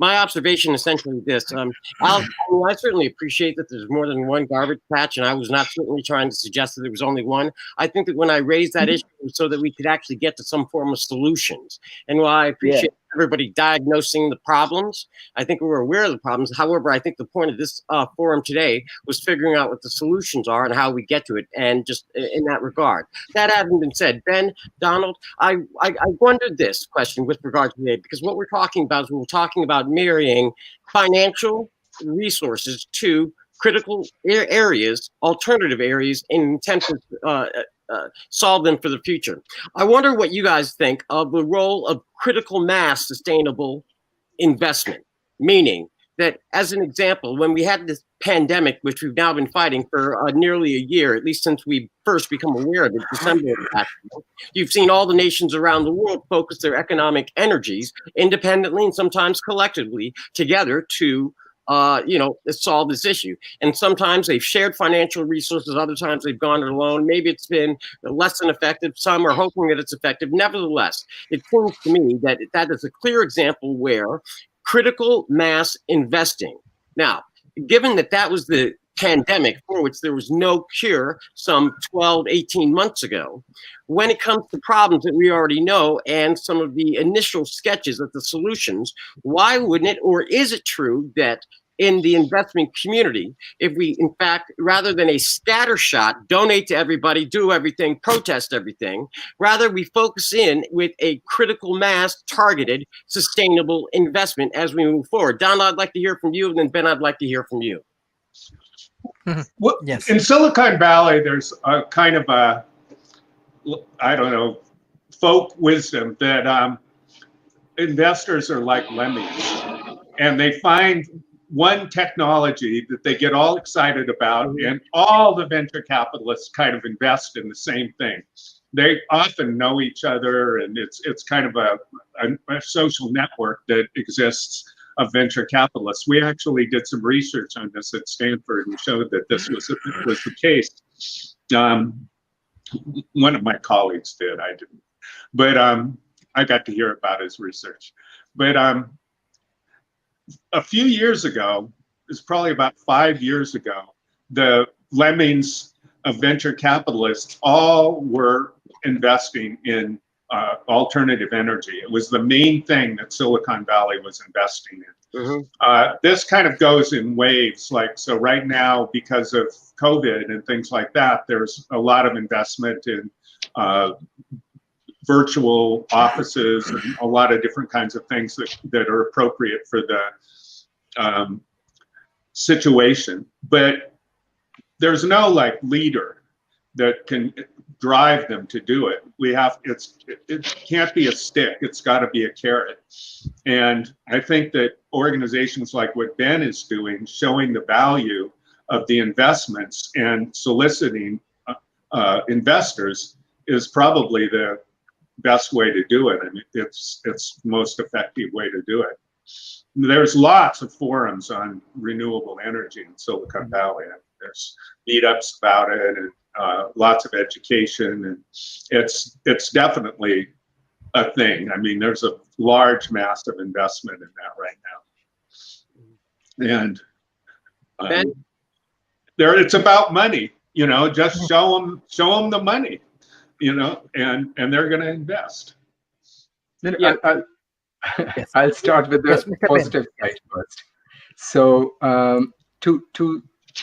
My observation is essentially this. I certainly appreciate that there's more than one garbage patch, and I was not certainly trying to suggest that there was only one. I think that when I raised that issue, it was so that we could actually get to some form of solutions. And while I appreciate everybody diagnosing the problems, I think we're aware of the problems. However, I think the point of this forum today was figuring out what the solutions are and how we get to it, and just in that regard. That having been said, Ben, Donald, I wondered this question with regard to today, because what we're talking about is we're talking about marrying financial resources to critical areas, alternative areas, in attempt to solve them for the future. I wonder what you guys think of the role of critical mass sustainable investment, meaning that, as an example, when we had this pandemic, which we've now been fighting for nearly a year, at least since we first become aware of it, December of last year, you've seen all the nations around the world focus their economic energies independently and sometimes collectively together to solve this issue. And sometimes they've shared financial resources, other times they've gone it alone. Maybe it's been less than effective. Some are hoping that it's effective. Nevertheless, it seems to me that that is a clear example where critical mass investing. Now, given that that was the pandemic for which there was no cure some 12, 18 months ago, when it comes to problems that we already know and some of the initial sketches of the solutions, why wouldn't it, or is it true that in the investment community, if we, in fact, rather than a scattershot, donate to everybody, do everything, protest everything, rather we focus in with a critical mass, targeted, sustainable investment as we move forward? Don, I'd like to hear from you, and then Ben, I'd like to hear from you. Well, Yes. in Silicon Valley, there's a kind of a, I don't know, folk wisdom that investors are like lemmings. and they find one technology that they get all excited about, and all the venture capitalists kind of invest in the same thing. They often know each other, and it's kind of a social network that exists of venture capitalists. We actually did some research on this at Stanford and showed that this was the case. One of my colleagues did, I didn't, but I got to hear about his research. But a few years ago, it's probably about 5 years ago, the lemmings of venture capitalists all were investing in alternative energy. It was the main thing that Silicon Valley was investing in. This kind of goes in waves. Like, so right now, because of COVID and things like that, there's a lot of investment in virtual offices and a lot of different kinds of things that are appropriate for the situation. But there's no like leader that can drive them to do it. It can't be a stick, it's got to be a carrot. And I think that organizations like what Ben is doing, showing the value of the investments and soliciting investors, is probably the best way to do it. And it's the most effective way to do it. There's lots of forums on renewable energy in Silicon Valley. There's meetups about it, and lots of education, and it's definitely a thing. I mean, there's a large, massive investment in that right now, and it's about money. You know, just show them the money, you know, and they're going to invest. Yeah. I'll start with the positive side first. So,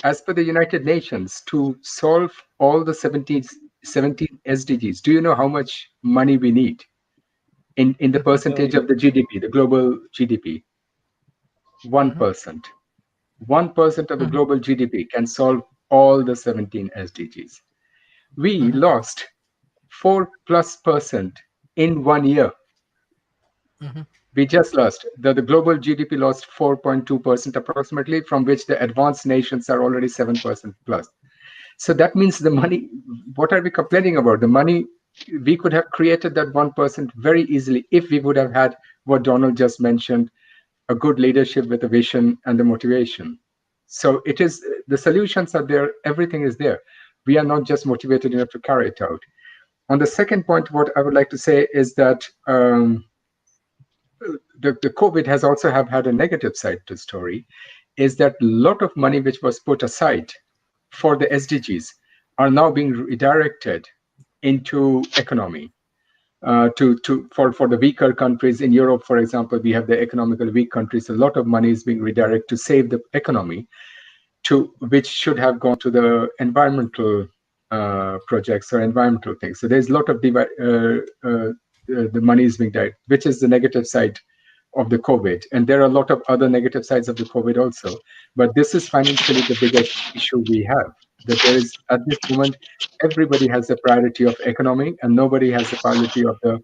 as per the United Nations, to solve all the 17 SDGs, do you know how much money we need in the percentage of the GDP, the global GDP? 1%. 1% of the global GDP can solve all the 17 SDGs. We lost 4+% in 1 year. We just lost. The global GDP lost 4.2% approximately, from which the advanced nations are already 7% plus. So that means the money, what are we complaining about? The money, we could have created that 1% very easily if we would have had what Donald just mentioned, a good leadership with a vision and the motivation. So it is, the solutions are there, everything is there. We are not just motivated enough to carry it out. On the second point, what I would like to say is that the COVID has also had a negative side to the story, is that a lot of money which was put aside for the SDGs are now being redirected into economy. For the weaker countries in Europe, for example, we have the economically weak countries. A lot of money is being redirected to save the economy, which should have gone to the environmental projects or environmental things. So there's a lot of the money is being directed, which is the negative side of the COVID. And there are a lot of other negative sides of the COVID also. But this is financially the biggest issue we have. That there is, at this moment, everybody has the priority of economy and nobody has the priority of the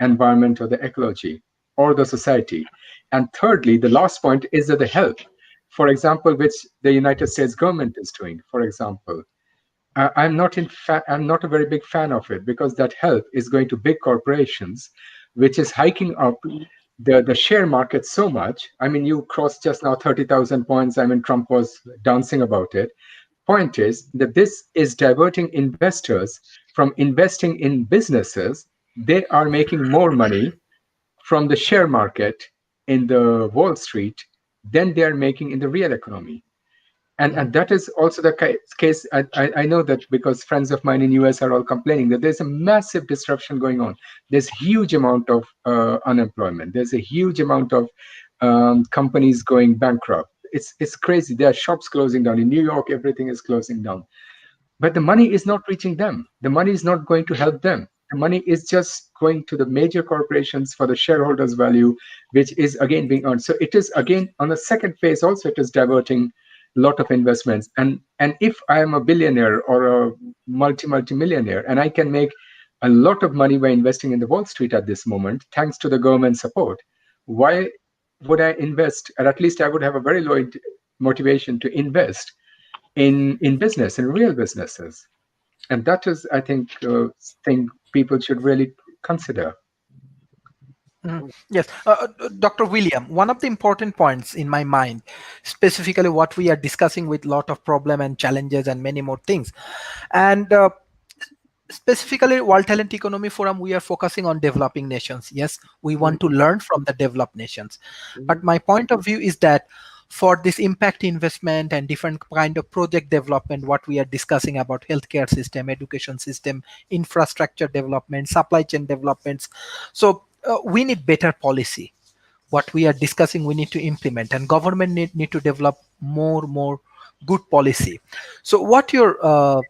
environment or the ecology or the society. And thirdly, the last point is that the health, for example, which the United States government is doing, for example. I'm not a very big fan of it, because that help is going to big corporations, which is hiking up the share market so much. I mean, you crossed just now 30,000 points. I mean, Trump was dancing about it. Point is that this is diverting investors from investing in businesses. They are making more money from the share market in the Wall Street than they are making in the real economy. And that is also the case. I know that because friends of mine in US are all complaining that there's a massive disruption going on. There's huge amount of unemployment. There's a huge amount of companies going bankrupt. It's crazy. There are shops closing down. In New York, everything is closing down. But the money is not reaching them. The money is not going to help them. The money is just going to the major corporations for the shareholders' value, which is again being earned. So it is again on the second phase also, it is diverting lot of investments. And if I am a billionaire or a multi-millionaire and I can make a lot of money by investing in the Wall Street at this moment, thanks to the government support, why would I invest, or at least I would have a very low motivation to invest in business, in real businesses. And that is, I think, thing people should really consider. Yes, Dr. William, one of the important points in my mind, specifically what we are discussing with lot of problem and challenges and many more things, and specifically World Talent Economy Forum, we are focusing on developing nations. Yes, we want to learn from the developed nations, but my point of view is that for this impact investment and different kind of project development, what we are discussing about healthcare system, education system, infrastructure development, supply chain developments, so we need better policy. What we are discussing we need to implement, and government need to develop more good policy. So what your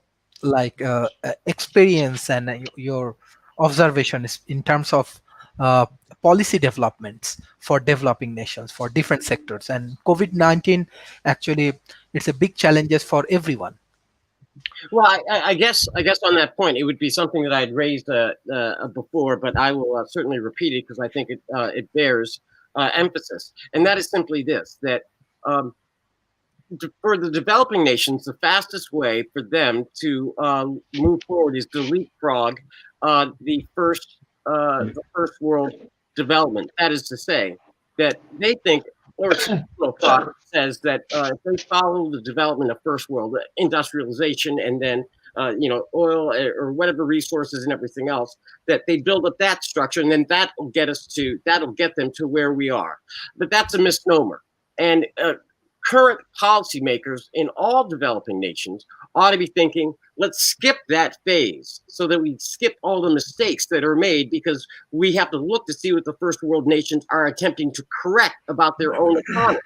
experience and your observation is in terms of uh, policy developments for developing nations for different sectors, and COVID-19 actually it's a big challenges for everyone. Well, I guess on that point, it would be something that I'd raised before, but I will certainly repeat it because I think it bears emphasis, and that is simply this: that um, for the developing nations, the fastest way for them to move forward is to leapfrog the first world development. That is to say, that they think, or traditional thought says that if they follow the development of first world industrialization and then oil or whatever resources and everything else, that they build up that structure and then that'll get them to where we are. But that's a misnomer. And current policymakers in all developing nations ought to be thinking, let's skip that phase so that we skip all the mistakes that are made, because we have to look to see what the first world nations are attempting to correct about their own economy.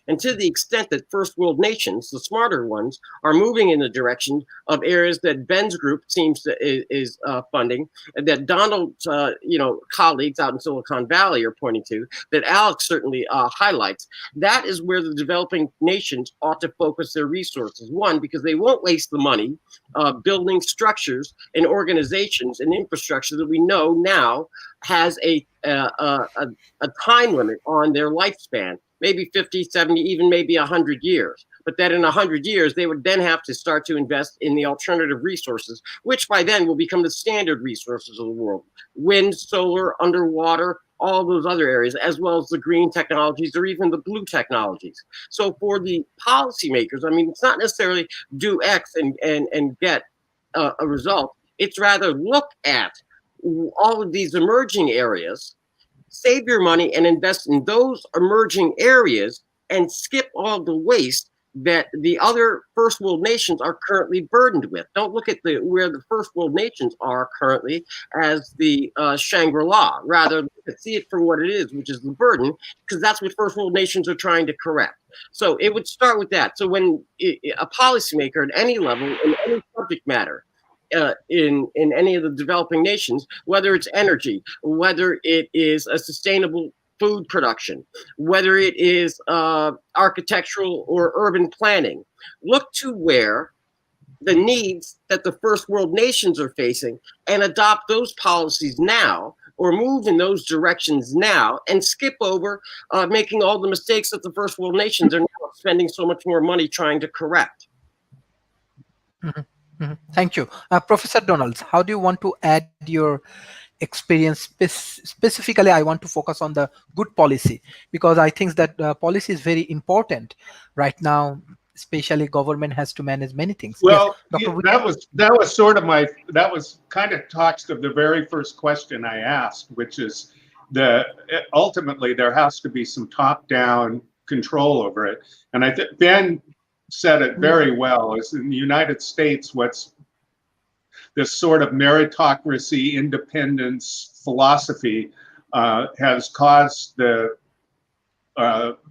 And to the extent that first world nations, the smarter ones, are moving in the direction of areas that Ben's group seems to is funding, and that Donald's colleagues out in Silicon Valley are pointing to, that Alex certainly highlights, that is where the developing nations ought to focus their resources. One, because they won't waste the money building structures and organizations and infrastructure that we know now has a time limit on their lifespan, maybe 50, 70, even maybe 100 years. But that in 100 years, they would then have to start to invest in the alternative resources, which by then will become the standard resources of the world. Wind, solar, underwater, all those other areas, as well as the green technologies or even the blue technologies. So for the policymakers, I mean, it's not necessarily do X and get a result. It's rather look at all of these emerging areas, save your money and invest in those emerging areas and skip all the waste that the other first world nations are currently burdened with. Don't look at where the first world nations are currently as the Shangri-La. Rather, see it for what it is, which is the burden, because that's what first world nations are trying to correct. So it would start with that. So when a policymaker at any level, in any subject matter, in any of the developing nations, whether it's energy, whether it is a sustainable food production, whether it is architectural or urban planning, look to where the needs that the first world nations are facing and adopt those policies now, or move in those directions now, and skip over making all the mistakes that the first world nations are now spending so much more money trying to correct. Thank you. Professor Donalds, how do you want to add your experience? Specifically, I want to focus on the good policy, because I think that policy is very important right now, especially government has to manage many things. Well, yes, that was sort of that was kind of touched of the very first question I asked, which is ultimately there has to be some top-down control over it. And I think Ben said it very well, is in the United States, what's this sort of meritocracy, independence philosophy has caused the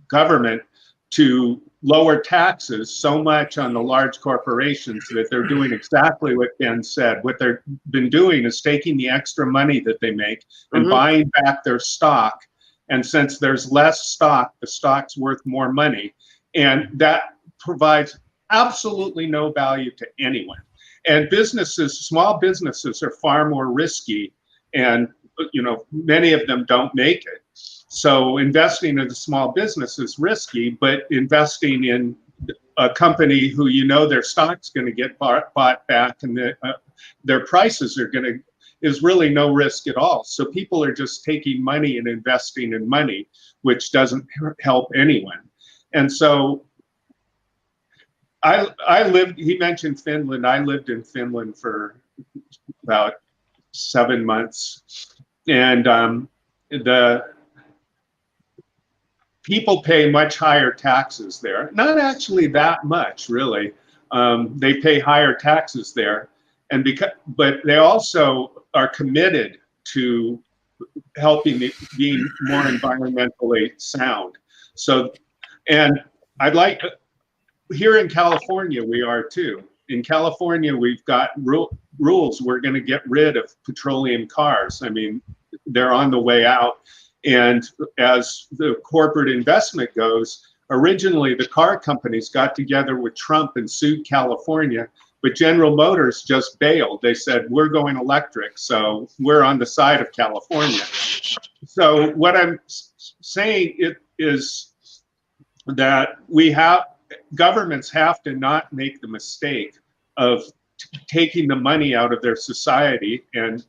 government to lower taxes so much on the large corporations that they're doing exactly what Ben said. What they've been doing is taking the extra money that they make and buying back their stock. And since there's less stock, the stock's worth more money. And that provides absolutely no value to anyone. And small businesses are far more risky, and many of them don't make it. So investing in a small business is risky, but investing in a company who you know their stock's going to get bought back and their prices are going to is really no risk at all. So people are just taking money and investing in money, which doesn't help anyone. And so I lived, he mentioned Finland. I lived in Finland for about 7 months. And the people pay much higher taxes there. Not actually that much, really. They pay higher taxes there. And but they also are committed to helping being more environmentally sound. So, and I'd like, here in California, we are too. In California, we've got rules. We're going to get rid of petroleum cars. I mean, they're on the way out. And as the corporate investment goes, originally the car companies got together with Trump and sued California, but General Motors just bailed. They said, we're going electric, so we're on the side of California. So what I'm saying is that governments have to not make the mistake of taking the money out of their society and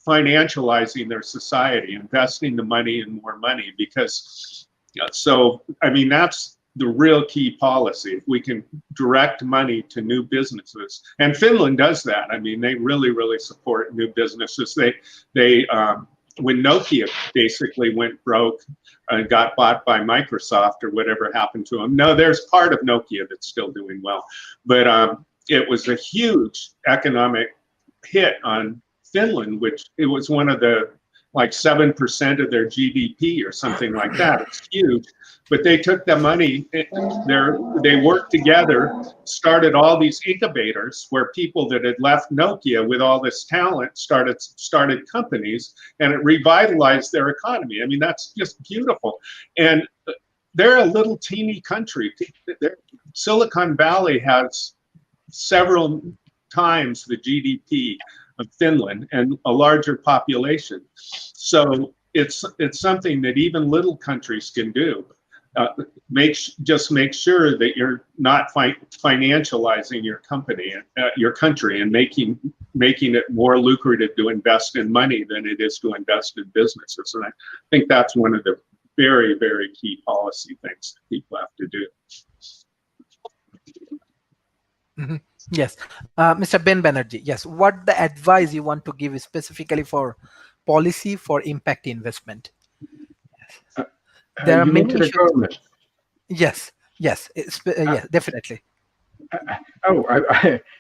financializing their society, investing the money in more money, because so I mean that's the real key policy. If we can direct money to new businesses, and Finland does that. I mean, they really support new businesses. They when Nokia basically went broke and got bought by Microsoft or whatever happened to them. No, there's part of Nokia that's still doing well, but it was a huge economic hit on Finland, which it was one of the like 7% of their GDP or something like that. It's huge, but they took the money. They worked together, started all these incubators where people that had left Nokia with all this talent started companies, and it revitalized their economy. I mean, that's just beautiful. And they're a little teeny country. Silicon Valley has several times the GDP of Finland and a larger population. So it's something that even little countries can do. Just make sure that you're not financializing your company, your country, and making it more lucrative to invest in money than it is to invest in businesses. And I think that's one of the very key policy things that people have to do. Mm-hmm. Yes, Mr. Ben Banerjee. Yes, what the advice you want to give specifically for policy for impact investment? There are many issues. Government. Yes, yes, definitely.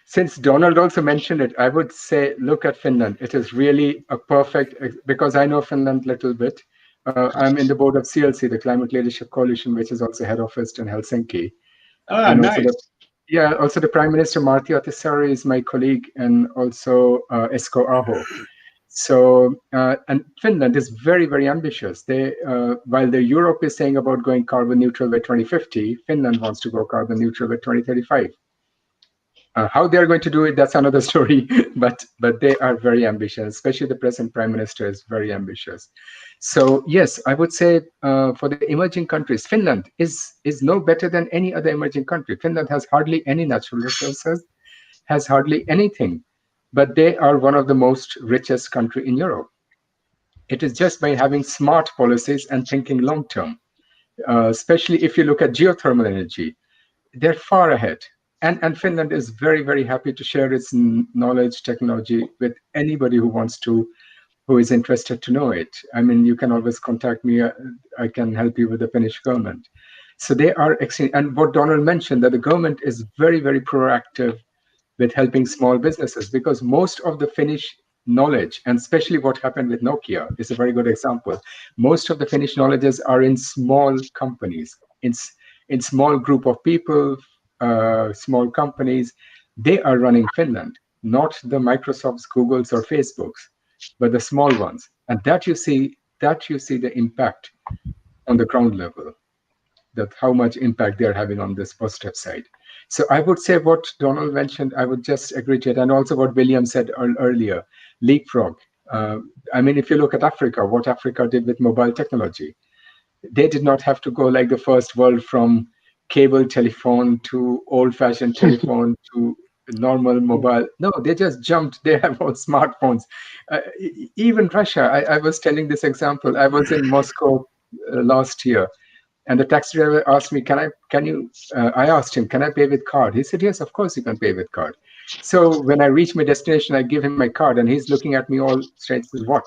Since Donald also mentioned it, I would say look at Finland. It is really a perfect, because I know Finland a little bit. I'm in the board of CLC, the Climate Leadership Coalition, which is also head office in Helsinki. Ah, nice. Also the Prime Minister Martti Ahtisaari is my colleague, and also Esko Aho. So, and Finland is very ambitious. They, while Europe is saying about going carbon neutral by 2050, Finland wants to go carbon neutral by 2035. How they're going to do it, that's another story. But they are very ambitious, especially the present Prime Minister is very ambitious. So yes, I would say for the emerging countries, Finland is no better than any other emerging country. Finland has hardly any natural resources, has hardly anything, but they are one of the most richest country in Europe. It is just by having smart policies and thinking long term, especially if you look at geothermal energy, they're far ahead. And Finland is very happy to share its knowledge, technology with anybody who is interested to know it. I mean, you can always contact me. I can help you with the Finnish government. So they are excellent. And what Donald mentioned, that the government is very proactive with helping small businesses, because most of the Finnish knowledge, and especially what happened with Nokia, is a very good example. Most of the Finnish knowledges are in small companies, in small group of people, small companies. They are running Finland, not the Microsofts, Googles, or Facebooks, but the small ones. And that you see the impact on the ground level, that how much impact they're having on this positive side. So I would say what Donald mentioned, I would just agree to it. And also what William said earlier, leapfrog. I mean, if you look at Africa, what Africa did with mobile technology, they did not have to go like the first world from cable telephone to old-fashioned telephone to normal mobile. No, they just jumped. They have all smartphones. Even Russia, I was telling this example. I was in Moscow last year, and the taxi driver asked me, I asked him, can I pay with card? He said, yes, of course you can pay with card. So when I reach my destination, I give him my card, and he's looking at me all straight. Says, what?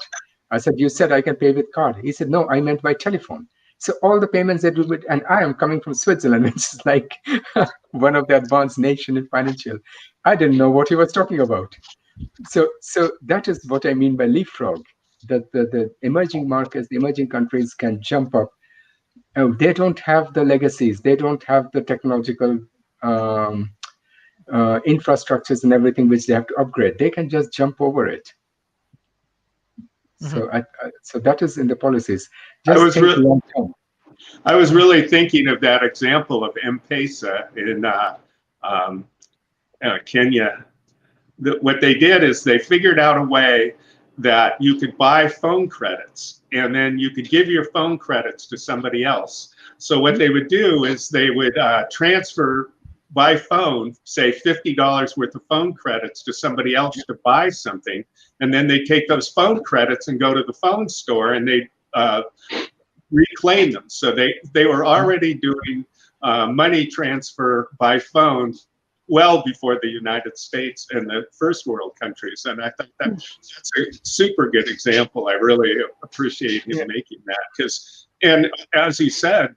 I said, you said I can pay with card. He said, no, I meant by telephone. So all the payments they do with, and I am coming from Switzerland, which is like one of the advanced nation in financial. I didn't know what he was talking about. So that is what I mean by leapfrog, that the emerging markets, the emerging countries can jump up. They don't have the legacies. They don't have the technological infrastructures and everything which they have to upgrade. They can just jump over it. So so that is in the policies. Just think long term. I was really thinking of that example of M-Pesa in Kenya. What they did is they figured out a way that you could buy phone credits, and then you could give your phone credits to somebody else. So what they would do is they would transfer by phone, say $50 worth of phone credits to somebody else to buy something, and then they take those phone credits and go to the phone store and they reclaim them. So they were already doing money transfer by phone well before the United States and the first world countries. And I think that's a super good example. I really appreciate him making that, and as he said,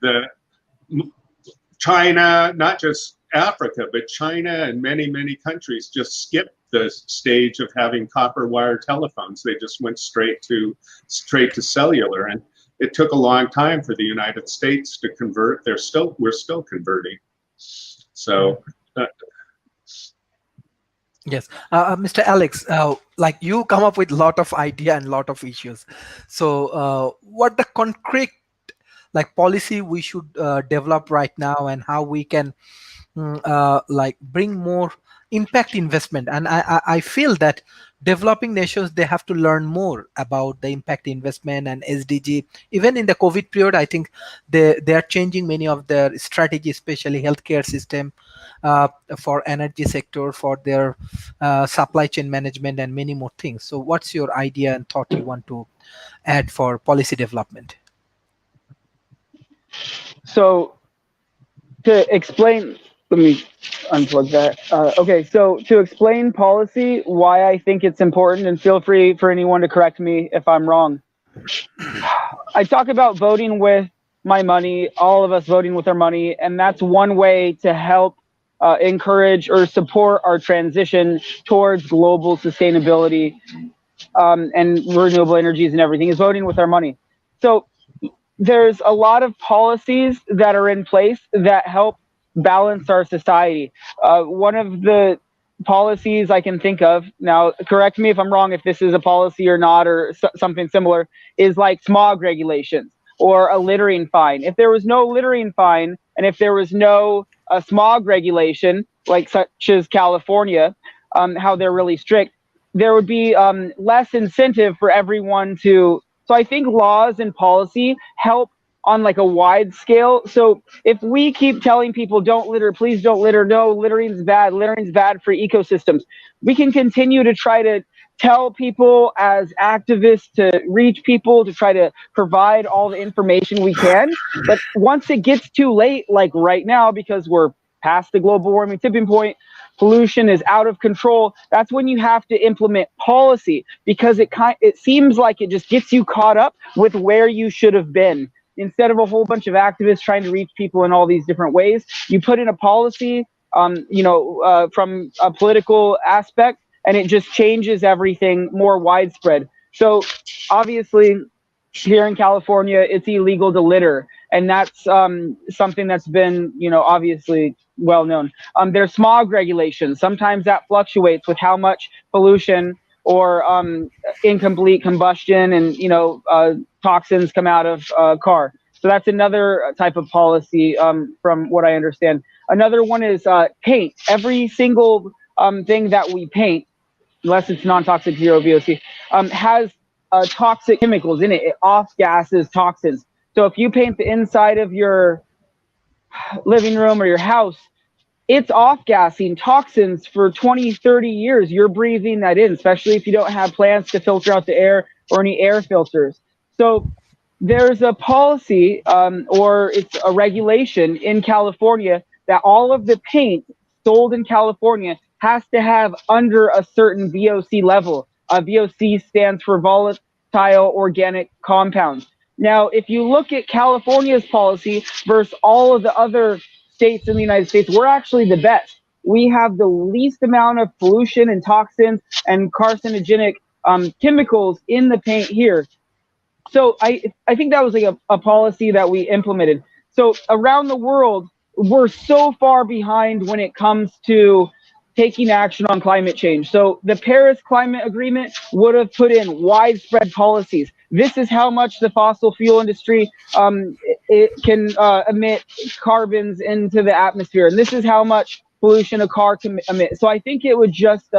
China, not just Africa, but China and many countries just skipped the stage of having copper wire telephones. They just went straight to cellular, and it took a long time for the United States to convert. We're still converting. So. Yes, Mr. Alex, like you come up with a lot of idea and lot of issues. So what the concrete like policy we should develop right now, and how we can like bring more impact investment? And I feel that developing nations, they have to learn more about the impact investment and SDG. Even in the COVID period, I think they are changing many of their strategy, especially healthcare system, for energy sector, for their supply chain management, and many more things. So what's your idea and thought you want to add for policy development? So to explain, let me unplug that. Okay, so to explain policy, why I think it's important, and feel free for anyone to correct me if I'm wrong. I talk about voting with my money, all of us voting with our money, and that's one way to help encourage or support our transition towards global sustainability and renewable energies and everything, is voting with our money. So there's a lot of policies that are in place that help balance our society. One of the policies I can think of, now correct me if I'm wrong, if this is a policy or not, or something similar, is like smog regulations or a littering fine. If there was no littering fine, and if there was no smog regulation, like such as California, how they're really strict, there would be less incentive for everyone to. So I think laws and policy help on like a wide scale. So if we keep telling people, don't litter, please don't litter, no, littering's bad for ecosystems, we can continue to try to tell people as activists, to reach people, to try to provide all the information we can. But once it gets too late, like right now, because we're past the global warming tipping point, pollution is out of control, that's when you have to implement policy, because it seems like it just gets you caught up with where you should have been. Instead of a whole bunch of activists trying to reach people in all these different ways, you put in a policy, from a political aspect, and it just changes everything more widespread. So obviously, here in California, it's illegal to litter, and that's something that's been, obviously well known. There's smog regulations. Sometimes that fluctuates with how much pollution or incomplete combustion and toxins come out of a car. So that's another type of policy, from what I understand. Another one is paint. Every single thing that we paint unless it's non-toxic, zero VOC, has toxic chemicals in it, off gases, toxins. So if you paint the inside of your living room or your house, it's off-gassing toxins for 20, 30 years. You're breathing that in, especially if you don't have plants to filter out the air or any air filters. So there's a policy or it's a regulation in California that all of the paint sold in California has to have under a certain VOC level. VOC stands for volatile organic compounds. Now, if you look at California's policy versus all of the other states in the United States, we're actually the best. We have the least amount of pollution and toxins and carcinogenic chemicals in the paint here. So I think that was like a policy that we implemented. So around the world, we're so far behind when it comes to taking action on climate change. So the Paris Climate Agreement would have put in widespread policies. This is how much the fossil fuel industry it can emit carbons into the atmosphere, and this is how much pollution a car can emit. So I think it would just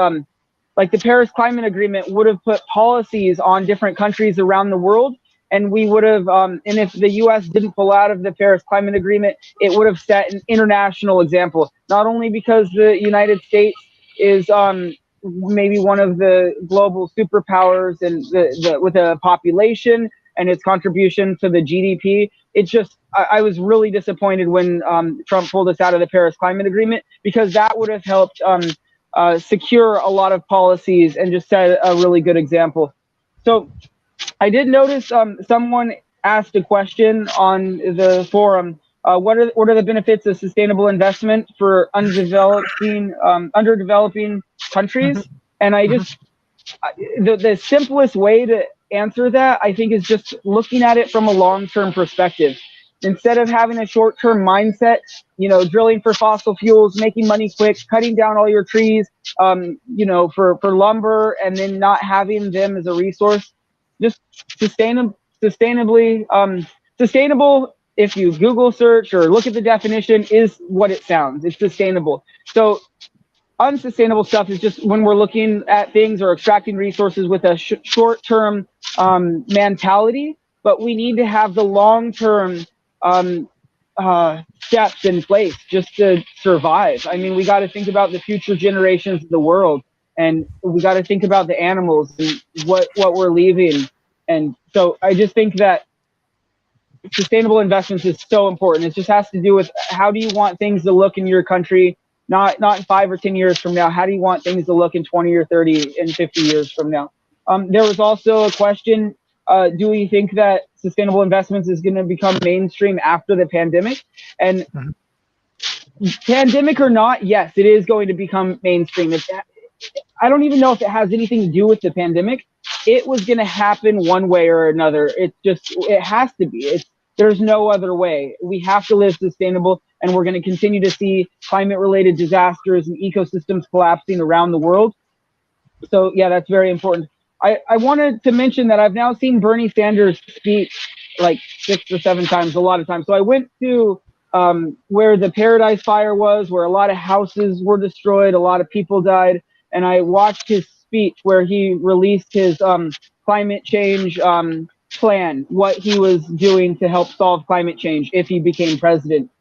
like the Paris Climate Agreement would have put policies on different countries around the world, and we would have, and if the U.S. didn't pull out of the Paris Climate Agreement, it would have set an international example. Not only because the United States is maybe one of the global superpowers and with a population and its contribution to the GDP, it just, I was really disappointed when Trump pulled us out of the Paris Climate Agreement, because that would have helped secure a lot of policies and just set a really good example. So I did notice someone asked a question on the forum. What are the benefits of sustainable investment for underdeveloping countries? And I just the simplest way to answer that, I think, is just looking at it from a long-term perspective. Instead of having a short-term mindset, drilling for fossil fuels, making money quick, cutting down all your trees, for lumber, and then not having them as a resource. Just sustainable. If you Google search or look at the definition, is what it sounds. It's sustainable. So unsustainable stuff is just when we're looking at things or extracting resources with a short-term mentality, but we need to have the long-term steps in place just to survive. I mean, we got to think about the future generations of the world, and we got to think about the animals and what we're leaving. And so I just think that sustainable investments is so important. It just has to do with how do you want things to look in your country, not in 5 or 10 years from now. How do you want things to look in 20 or 30 and 50 years from now? There was also a question, do we think that sustainable investments is going to become mainstream after the pandemic? And pandemic or not, yes, it is going to become mainstream. I don't even know if it has anything to do with the pandemic. It was going to happen one way or another. It has to be. There's no other way. We have to live sustainable, and we're going to continue to see climate-related disasters and ecosystems collapsing around the world. So yeah, that's very important. I wanted to mention that I've now seen Bernie Sanders speak like 6 or 7 times, a lot of times. So I went to where the Paradise Fire was, where a lot of houses were destroyed, a lot of people died, and I watched his speech where he released his climate change plan, what he was doing to help solve climate change if he became president.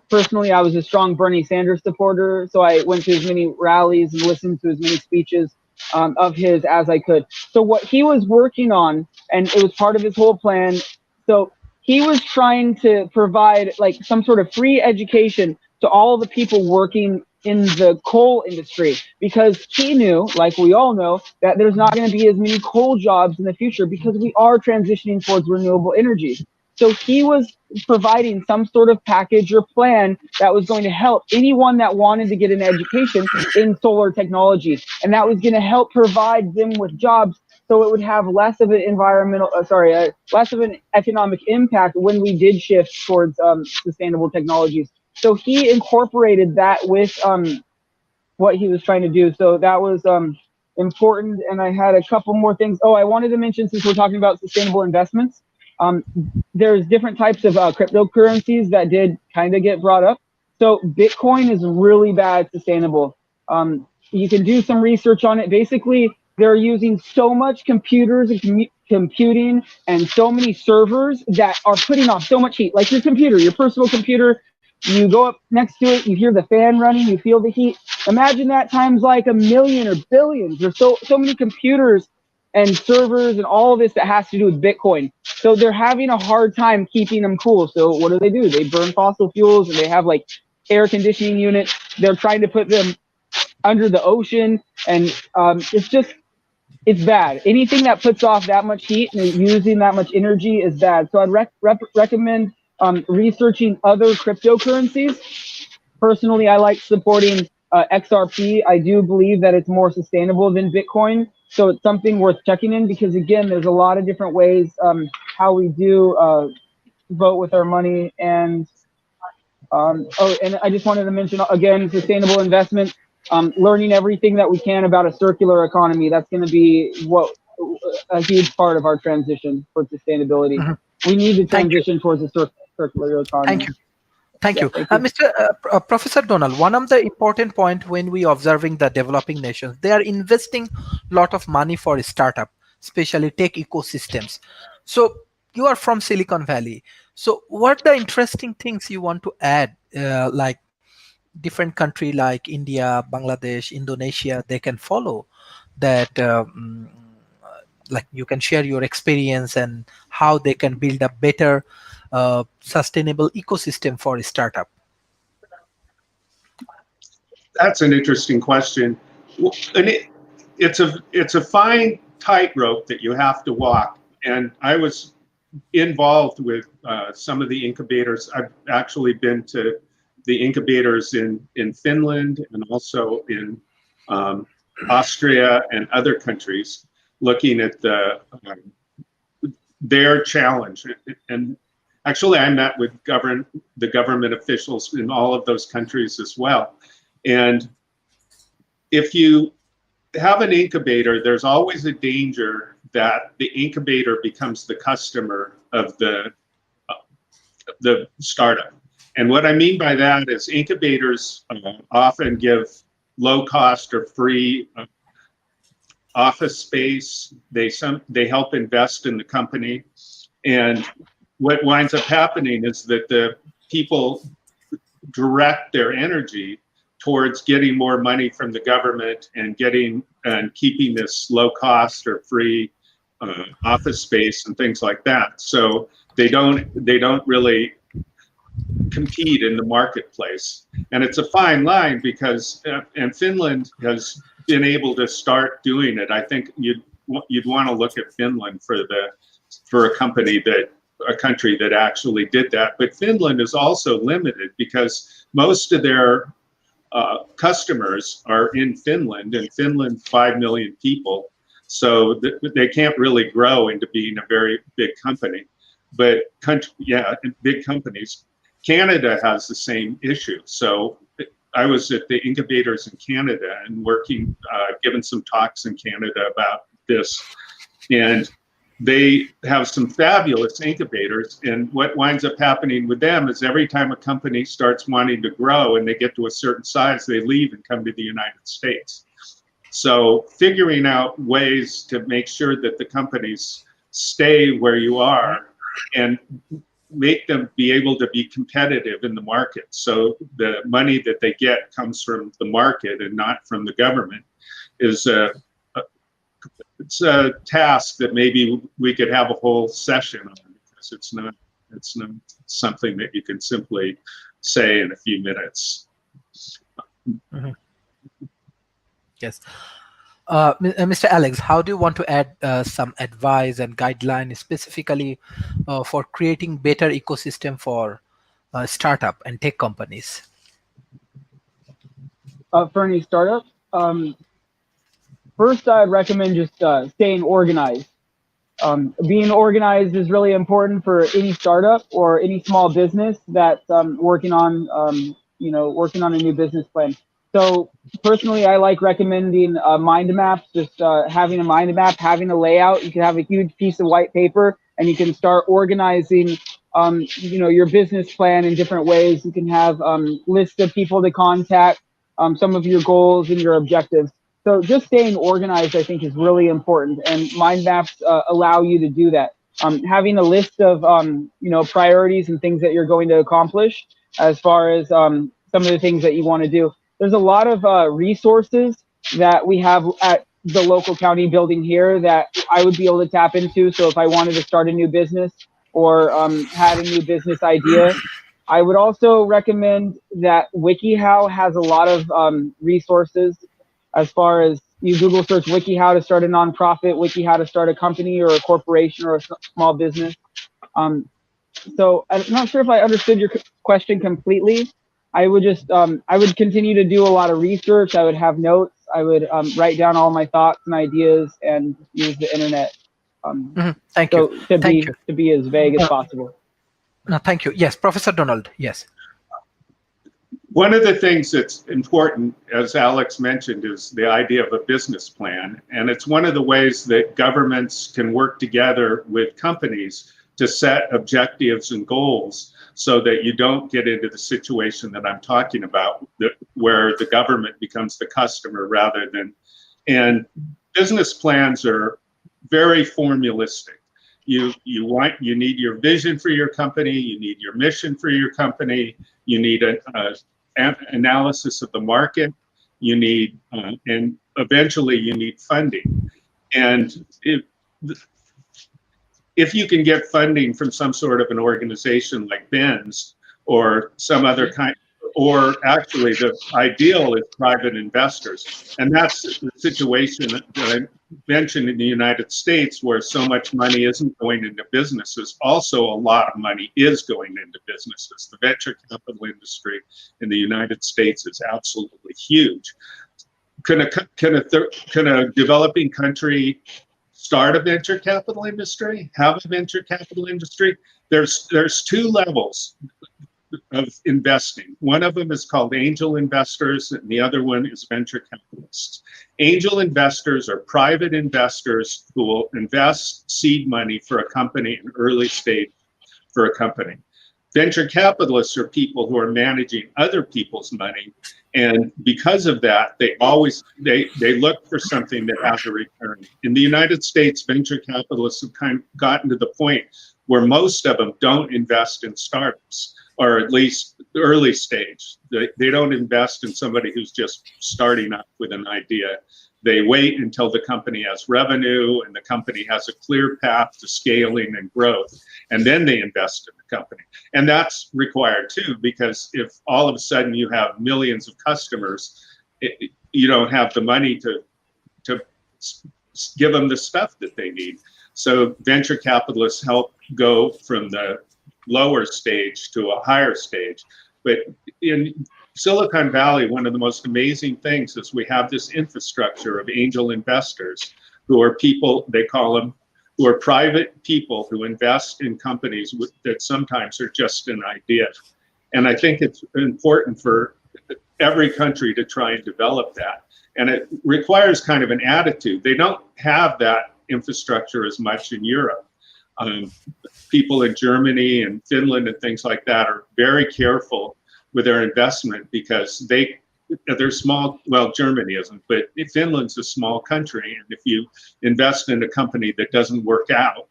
Personally, I was a strong Bernie Sanders supporter, so I went to as many rallies and listened to as many speeches of his as I could. So what he was working on, and it was part of his whole plan, so he was trying to provide like some sort of free education to all the people working in the coal industry, because he knew, like we all know, that there's not going to be as many coal jobs in the future because we are transitioning towards renewable energy. So he was providing some sort of package or plan that was going to help anyone that wanted to get an education in solar technology, and that was going to help provide them with jobs, so it would have less of an less of an economic impact when we did shift towards sustainable technologies. So he incorporated that with what he was trying to do. So that was important. And I had a couple more things. Oh, I wanted to mention, since we're talking about sustainable investments, there's different types of cryptocurrencies that did kind of get brought up. So Bitcoin is really bad sustainable. you can do some research on it. Basically, they're using so much computers and computing and so many servers that are putting off so much heat. Like your computer, your personal computer, you go up next to it, you hear the fan running, you feel the heat. Imagine that times like a million or billions. There's so many computers and servers and all of this that has to do with Bitcoin. So they're having a hard time keeping them cool. So what do? They burn fossil fuels, and they have like air conditioning units. They're trying to put them under the ocean, and it's bad. Anything that puts off that much heat and using that much energy is bad. So I'd recommend researching other cryptocurrencies. Personally, I like supporting XRP. I do believe that it's more sustainable than Bitcoin. So it's something worth checking in, because again, there's a lot of different ways how we do vote with our money. And and I just wanted to mention again, sustainable investment, learning everything that we can about a circular economy. That's going to be a huge part of our transition for sustainability. We need to transition towards a circular economy. Thank you. Thank you. Thank you. Mr. Professor Donald, one of the important point when we observing the developing nations, they are investing a lot of money for startup, especially tech ecosystems. So you are from Silicon Valley. So what the interesting things you want to add, like different country like India, Bangladesh, Indonesia, they can follow that, like you can share your experience and how they can build a better sustainable ecosystem for a startup? That's an interesting question. And it's a fine tightrope that you have to walk. And I was involved with some of the incubators. I've actually been to the incubators in Finland and also in Austria and other countries, looking at their challenge. And actually, I met with the government officials in all of those countries as well. And if you have an incubator, there's always a danger that the incubator becomes the customer of the startup. And what I mean by that is incubators often give low cost or free office space. They help invest in the company. And what winds up happening is that the people direct their energy towards getting more money from the government and keeping this low cost or free office space and things like that. So they don't really compete in the marketplace. And it's a fine line because, and Finland has been able to start doing it. I think you'd want to look at Finland for a country that actually did that. But Finland is also limited because most of their customers are in Finland, and Finland 5 million people, so they can't really grow into being a very big company. But big companies. Canada has the same issue. So I was at the incubators in Canada and working, giving some talks in Canada about this, and they have some fabulous incubators. And what winds up happening with them is every time a company starts wanting to grow and they get to a certain size, they leave and come to the United States. So figuring out ways to make sure that the companies stay where you are and make them be able to be competitive in the market. So the money that they get comes from the market and not from the government is it's a task that maybe we could have a whole session on, because it's not something that you can simply say in a few minutes. Mm-hmm. Yes. Mr. Alex, how do you want to add some advice and guideline specifically for creating better ecosystem for startup and tech companies? For any startup, first I'd recommend just staying organized. Being organized is really important for any startup or any small business that's working on a new business plan. So personally, I like recommending mind maps. Just having a mind map, having a layout. You can have a huge piece of white paper, and you can start organizing, your business plan in different ways. You can have lists of people to contact, some of your goals and your objectives. So just staying organized, I think, is really important, and mind maps allow you to do that. Having a list of priorities and things that you're going to accomplish, as far as some of the things that you want to do. There's a lot of resources that we have at the local county building here that I would be able to tap into. So if I wanted to start a new business or had a new business idea, I would also recommend that WikiHow has a lot of resources, as far as you Google search WikiHow to start a nonprofit, WikiHow to start a company or a corporation or a small business. So I'm not sure if I understood your question completely. I would just I would continue to do a lot of research. I would have notes. I would write down all my thoughts and ideas and use the internet. Thank So you. to be as vague as possible. No, thank you. Yes, Professor Donald. Yes. One of the things that's important, as Alex mentioned, is the idea of a business plan. And it's one of the ways that governments can work together with companies to set objectives and goals so that you don't get into the situation that I'm talking about, where the government becomes the customer rather than, and business plans are very formulistic. You need your vision for your company, you need your mission for your company, you need an analysis of the market, you need, and eventually you need funding. And if you can get funding from some sort of an organization like Ben's or some other kind, or actually the ideal is private investors. And that's the situation that I mentioned in the United States, where so much money isn't going into businesses. Also, a lot of money is going into businesses. The venture capital industry in the United States is absolutely huge. Can a developing country start a venture capital industry, have a venture capital industry? There's two levels of investing. One of them is called angel investors, and the other one is venture capitalists. Angel investors are private investors who will invest seed money for a company in early stage for a company. Venture capitalists are people who are managing other people's money, and because of that, they look for something that has a return. In the United States, venture capitalists have kind of gotten to the point where most of them don't invest in startups, or at least early stage. They don't invest in somebody who's just starting up with an idea. They wait until the company has revenue and the company has a clear path to scaling and growth, and then they invest in the company. And that's required too, because if all of a sudden you have millions of customers, you don't have the money to give them the stuff that they need. So venture capitalists help go from the lower stage to a higher stage. But in Silicon Valley, one of the most amazing things is we have this infrastructure of angel investors who are people, they call them, who are private people who invest in companies that sometimes are just an idea. And I think it's important for every country to try and develop that. And it requires kind of an attitude. They don't have that infrastructure as much in Europe. People in Germany and Finland and things like that are very careful with their investment because they're small. Well, Germany isn't, but Finland's a small country, and if you invest in a company that doesn't work out,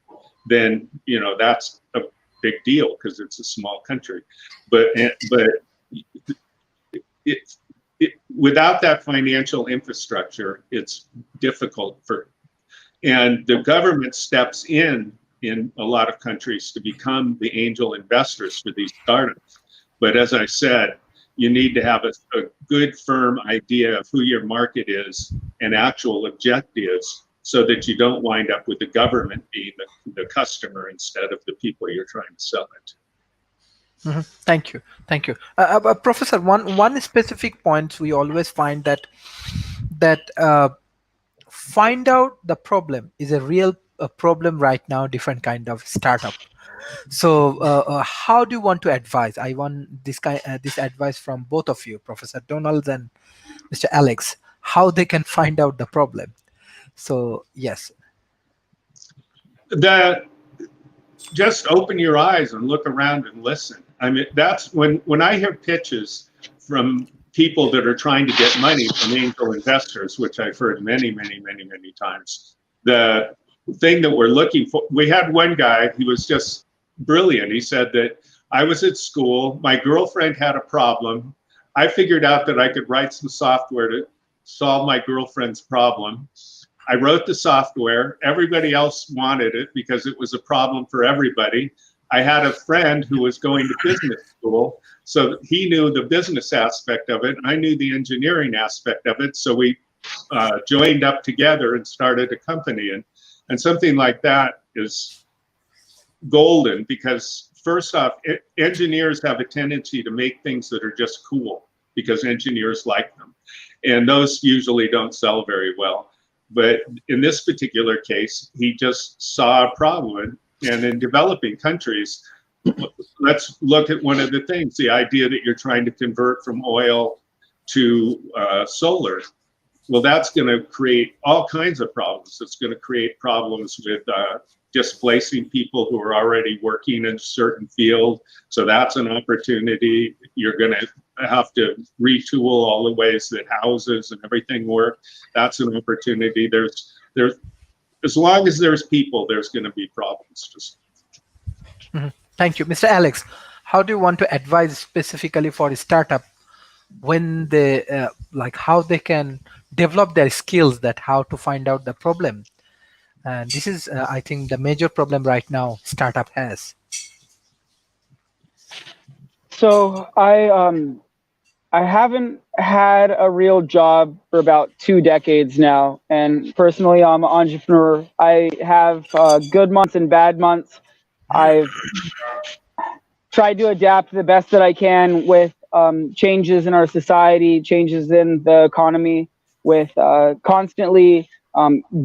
then that's a big deal because it's a small country. But without that financial infrastructure, it's difficult and the government steps in a lot of countries to become the angel investors for these startups. But as I said, you need to have a good, firm idea of who your market is and actual objectives so that you don't wind up with the government being the customer instead of the people you're trying to sell it to. Mm-hmm. Thank you. Professor, one specific point we always find that find out the problem is a real problem right now, different kind of startup. So how do you want to advise? I want this advice from both of you, Professor Donald and Mr. Alex, how they can find out the problem. So yes. Just open your eyes and look around and listen. I mean, that's when I hear pitches from people that are trying to get money from angel investors, which I've heard many times. The thing that we're looking for, we had one guy, he was just brilliant. He said that I was at school, my girlfriend had a problem. I figured out that I could write some software to solve my girlfriend's problem. I wrote the software. Everybody else wanted it because it was a problem for everybody. I had a friend who was going to business school, so he knew the business aspect of it. I knew the engineering aspect of it. So we joined up together and started a company. And something like that is golden because, first off, engineers have a tendency to make things that are just cool because engineers like them. And those usually don't sell very well. But in this particular case, he just saw a problem. And in developing countries, let's look at one of the things, the idea that you're trying to convert from oil to solar. Well, that's going to create all kinds of problems. It's going to create problems with displacing people who are already working in a certain field. So that's an opportunity. You're going to have to retool all the ways that houses and everything work. That's an opportunity. There's as long as there's people, there's going to be problems. Thank you. Mr. Alex, how do you want to advise specifically for a startup when they, like how they can develop their skills, that how to find out the problem? And this is, I think, the major problem right now startup has. So I haven't had a real job for about 2 decades now. And personally, I'm an entrepreneur. I have good months and bad months. I've tried to adapt the best that I can with changes in our society, changes in the economy, with constantly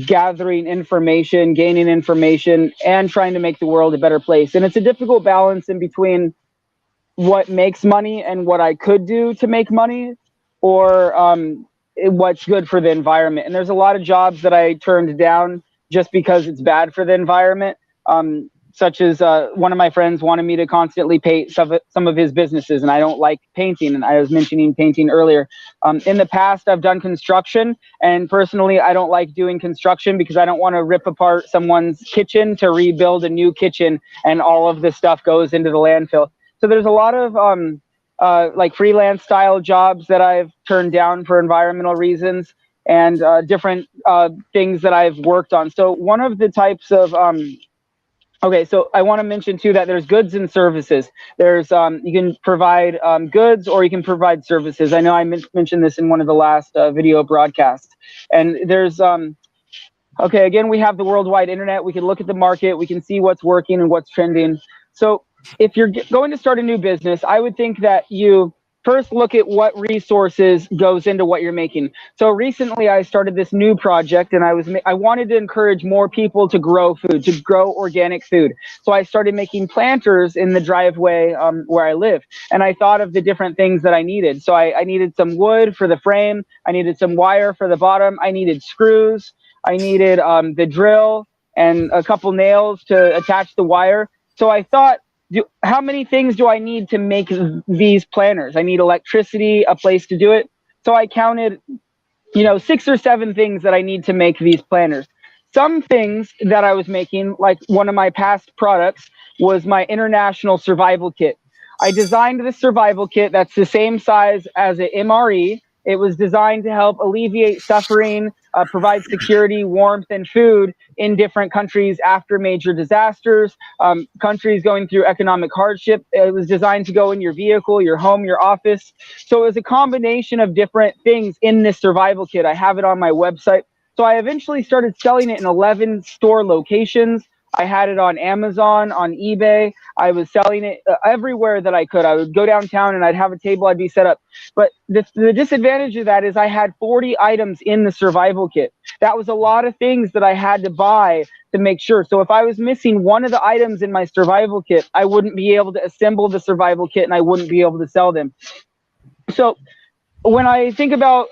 gathering information, gaining information, and trying to make the world a better place. And it's a difficult balance in between what makes money and what I could do to make money, or what's good for the environment. And there's a lot of jobs that I turned down just because it's bad for the environment, such as one of my friends wanted me to constantly paint some of his businesses, and I don't like painting, and I was mentioning painting earlier. In the past, I've done construction, and personally, I don't like doing construction because I don't want to rip apart someone's kitchen to rebuild a new kitchen, and all of this stuff goes into the landfill. So there's a lot of like freelance style jobs that I've turned down for environmental reasons, and different things that I've worked on. So one of the types of okay, so I want to mention too that there's goods and services. There's you can provide goods or you can provide services. I know I mentioned this in one of the last video broadcasts. And there's okay, again, we have the worldwide internet. We can look at the market. We can see what's working and what's trending. So if you're going to start a new business, I would think that you first look at what resources goes into what you're making. So recently I started this new project, and I wanted to encourage more people to grow food, to grow organic food. So I started making planters in the driveway where I live. And I thought of the different things that I needed. So I needed some wood for the frame. I needed some wire for the bottom. I needed screws. I needed the drill and a couple nails to attach the wire. So I thought, how many things do I need to make these planters? I need electricity, a place to do it. So I counted, 6 or 7 things that I need to make these planters. Some things that I was making, like one of my past products, was my international survival kit. I designed this survival kit that's the same size as an MRE. It was designed to help alleviate suffering, provide security, warmth, and food in different countries after major disasters, countries going through economic hardship. It was designed to go in your vehicle, your home, your office. So it was a combination of different things in this survival kit. I have it on my website. So I eventually started selling it in 11 store locations. I had it on Amazon, on eBay. I was selling it everywhere that I could. I would go downtown and I'd have a table, I'd be set up. But the disadvantage of that is I had 40 items in the survival kit. That was a lot of things that I had to buy to make sure. So if I was missing one of the items in my survival kit, I wouldn't be able to assemble the survival kit and I wouldn't be able to sell them. So when I think about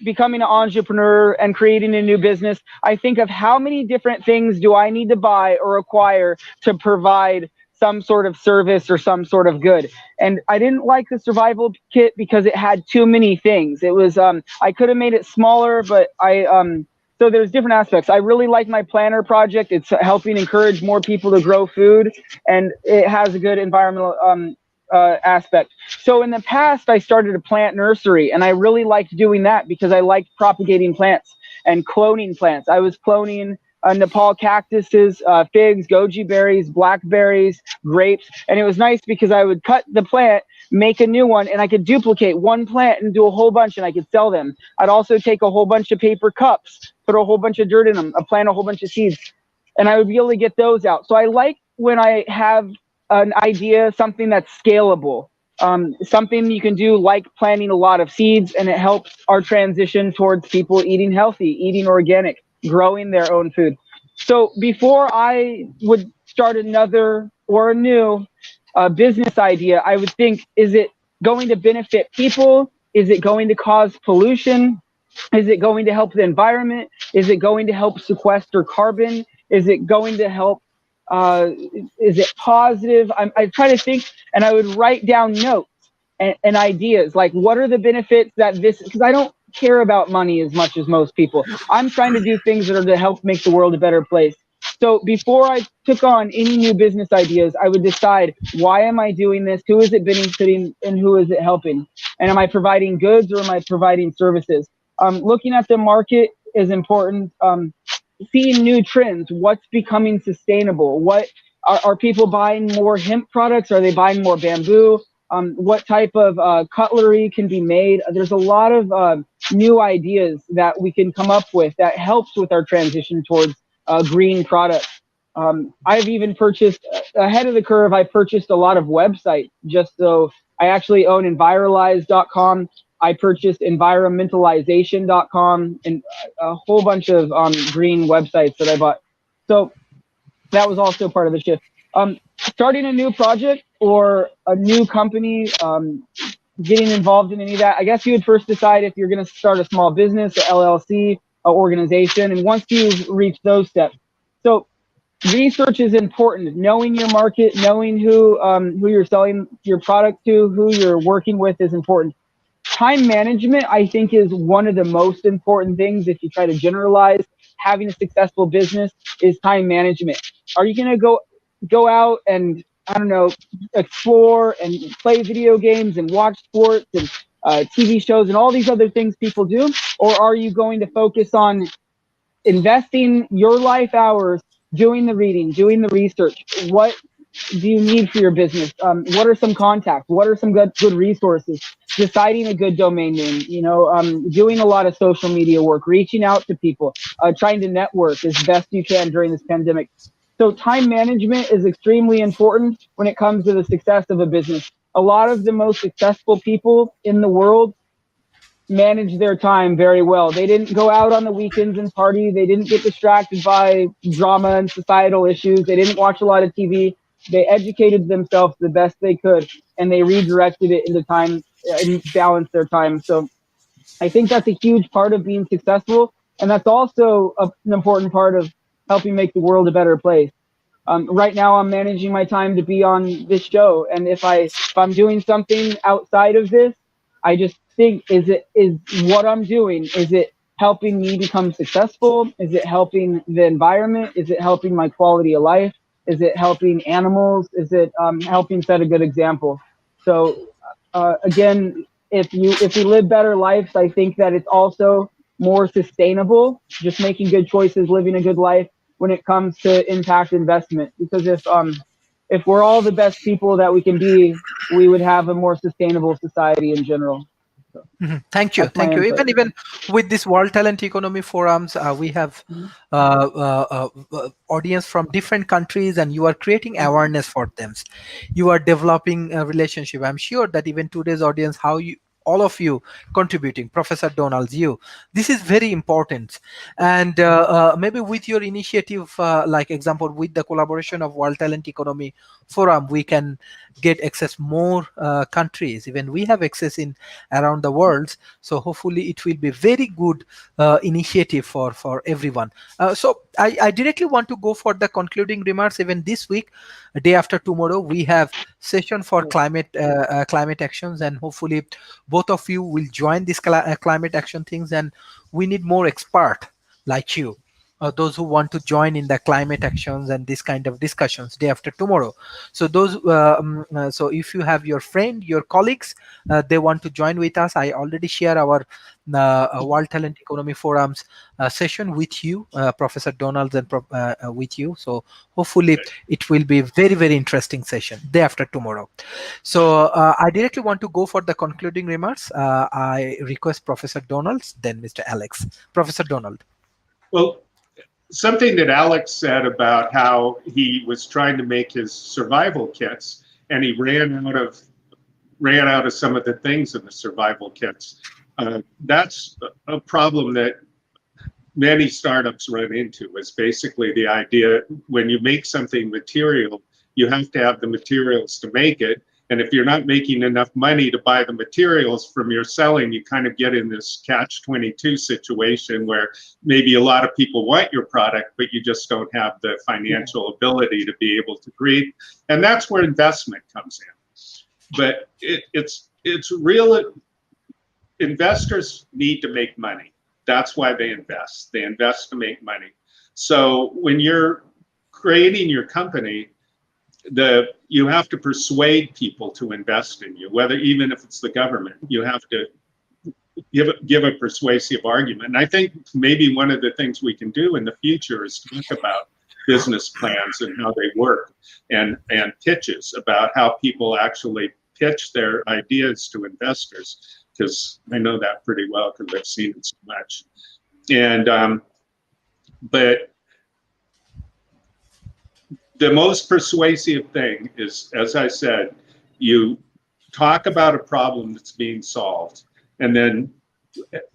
becoming an entrepreneur and creating a new business, I think of how many different things do I need to buy or acquire to provide some sort of service or some sort of good. And I didn't like the survival kit because it had too many things. It was I could have made it smaller, but so there's different aspects. I really like my planner project. It's helping encourage more people to grow food, and it has a good environmental aspect. So in the past, I started a plant nursery, and I really liked doing that because I liked propagating plants and cloning plants. I was cloning Nepal cactuses, figs, goji berries, blackberries, grapes. And it was nice because I would cut the plant, make a new one, and I could duplicate one plant and do a whole bunch, and I could sell them. I'd also take a whole bunch of paper cups, put a whole bunch of dirt in them, plant a whole bunch of seeds, and I would be able to get those out. So I like when I have an idea, something that's scalable, something you can do like planting a lot of seeds, and it helps our transition towards people eating healthy, eating organic, growing their own food. So before I would start another or a new business idea, I would think, is it going to benefit people? Is it going to cause pollution? Is it going to help the environment? Is it going to help sequester carbon? Is it going to help? Is it positive? I try to think, and I would write down notes and ideas, like what are the benefits that this, because I don't care about money as much as most people. I'm trying to do things that are to help make the world a better place. So before I took on any new business ideas, I would decide, why am I doing this? Who is it benefiting and who is it helping? And am I providing goods or am I providing services? Looking at the market is important. Seeing new trends, what's becoming sustainable? What are people buying more hemp products? Are they buying more bamboo? What type of cutlery can be made? There's a lot of new ideas that we can come up with that helps with our transition towards green products. I've even purchased, ahead of the curve, I purchased a lot of websites just so I actually own envirolize.com. I purchased environmentalization.com and a whole bunch of green websites that I bought. So that was also part of the shift. Starting a new project or a new company, getting involved in any of that, I guess you would first decide if you're going to start a small business, a LLC, a organization. And once you've reached those steps, so research is important. Knowing your market, knowing who you're selling your product to, who you're working with is important. Time management, I think, is one of the most important things. If you try to generalize having a successful business, is time management. Are you going to go out and, I don't know, explore and play video games and watch sports and TV shows and all these other things people do? Or are you going to focus on investing your life hours, doing the reading, doing the research? What do you need for your business? What are some contacts? What are some good resources? Deciding a good domain name, doing a lot of social media work, reaching out to people, trying to network as best you can during this pandemic. So time management is extremely important when it comes to the success of a business. A lot of the most successful people in the world manage their time very well. They didn't go out on the weekends and party. They didn't get distracted by drama and societal issues. They didn't watch a lot of TV. They educated themselves the best they could, and they redirected it into time and balanced their time. So I think that's a huge part of being successful, and that's also an important part of helping make the world a better place. Right now, I'm managing my time to be on this show, and if I'm doing something outside of this, I just think, is what I'm doing, is it helping me become successful? Is it helping the environment? Is it helping my quality of life? Is it helping animals? Is it helping set a good example? So again, if we live better lives, I think that it's also more sustainable, just making good choices, living a good life when it comes to impact investment. Because if we're all the best people that we can be, we would have a more sustainable society in general. So Thank you. Even with this World Talent Economy forums, we have audience from different countries, and you are creating awareness for them. You are developing a relationship. I'm sure that even today's audience, all of you contributing, Professor Donald, this is very important. And maybe with your initiative, like example, with the collaboration of World Talent Economy Forum, we can get access more countries. Even we have access in around the world. So hopefully it will be very good initiative for everyone. So I directly want to go for the concluding remarks. Even this week, day after tomorrow, we have session for climate actions, and hopefully both of you will join this climate action things, and we need more expert like you, those who want to join in the climate actions and this kind of discussions day after tomorrow. So so if you have your friend, your colleagues, they want to join with us, I already share our World Talent Economy Forum's session with you, Professor Donalds, and with you. So hopefully it will be very, very interesting session day after tomorrow. So I directly want to go for the concluding remarks. I request Professor Donalds, then Mr. Alex. Professor Donald. Well, something that Alex said about how he was trying to make his survival kits and he ran out of some of the things in the survival kits. That's a problem that many startups run into, is basically the idea when you make something material, you have to have the materials to make it. And if you're not making enough money to buy the materials from your selling, you kind of get in this catch-22 situation where maybe a lot of people want your product, but you just don't have the financial ability to be able to create. And that's where investment comes in. But it's real. Investors need to make money. That's why they invest. They invest to make money. So when you're creating your company, you have to persuade people to invest in you, even if it's the government. You have to give a persuasive argument. And I think maybe one of the things we can do in the future is talk about business plans and how they work, and pitches about how people actually pitch their ideas to investors, because I know that pretty well because I've seen it so much. And but the most persuasive thing is, as I said, you talk about a problem that's being solved, and then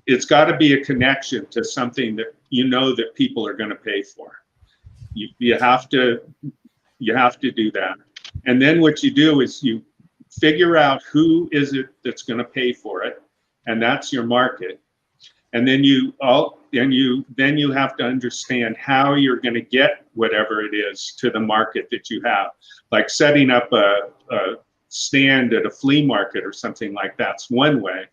it's got to be a connection to something that you know that people are going to pay for. You have to do that. And then what you do is you figure out who is it that's going to pay for it, and that's your market. And then you have to understand how you're going to get whatever it is to the market that you have. Like setting up a stand at a flea market or something like that's one way.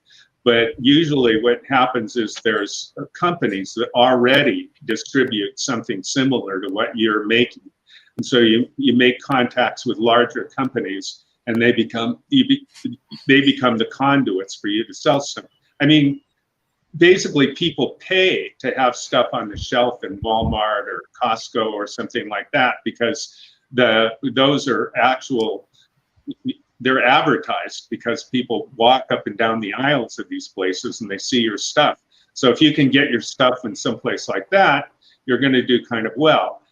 But usually what happens is there's companies that already distribute something similar to what you're making. And so you make contacts with larger companies, and they become the conduits for you to sell stuff. I mean, basically people pay to have stuff on the shelf in Walmart or Costco or something like that, because those are they're advertised, because people walk up and down the aisles of these places and they see your stuff. So if you can get your stuff in some place like that, you're going to do kind of well.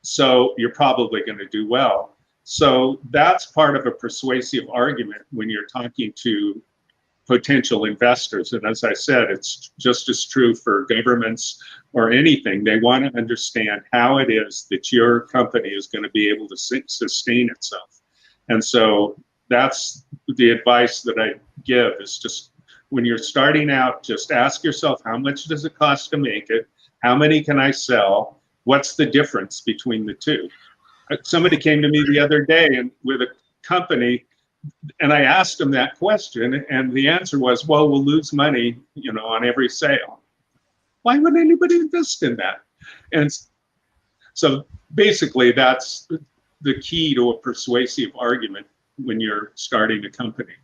So you're probably going to do well. So that's part of a persuasive argument when you're talking to potential investors. And as I said, it's just as true for governments or anything. They want to understand how it is that your company is going to be able to sustain itself. And so that's the advice that I give, is just when you're starting out, just ask yourself, how much does it cost to make it? How many can I sell? What's the difference between the two? Somebody came to me the other day and with a company, and I asked them that question, and the answer was, well, we'll lose money, on every sale. Why would anybody invest in that? And so basically that's the key to a persuasive argument when you're starting a company.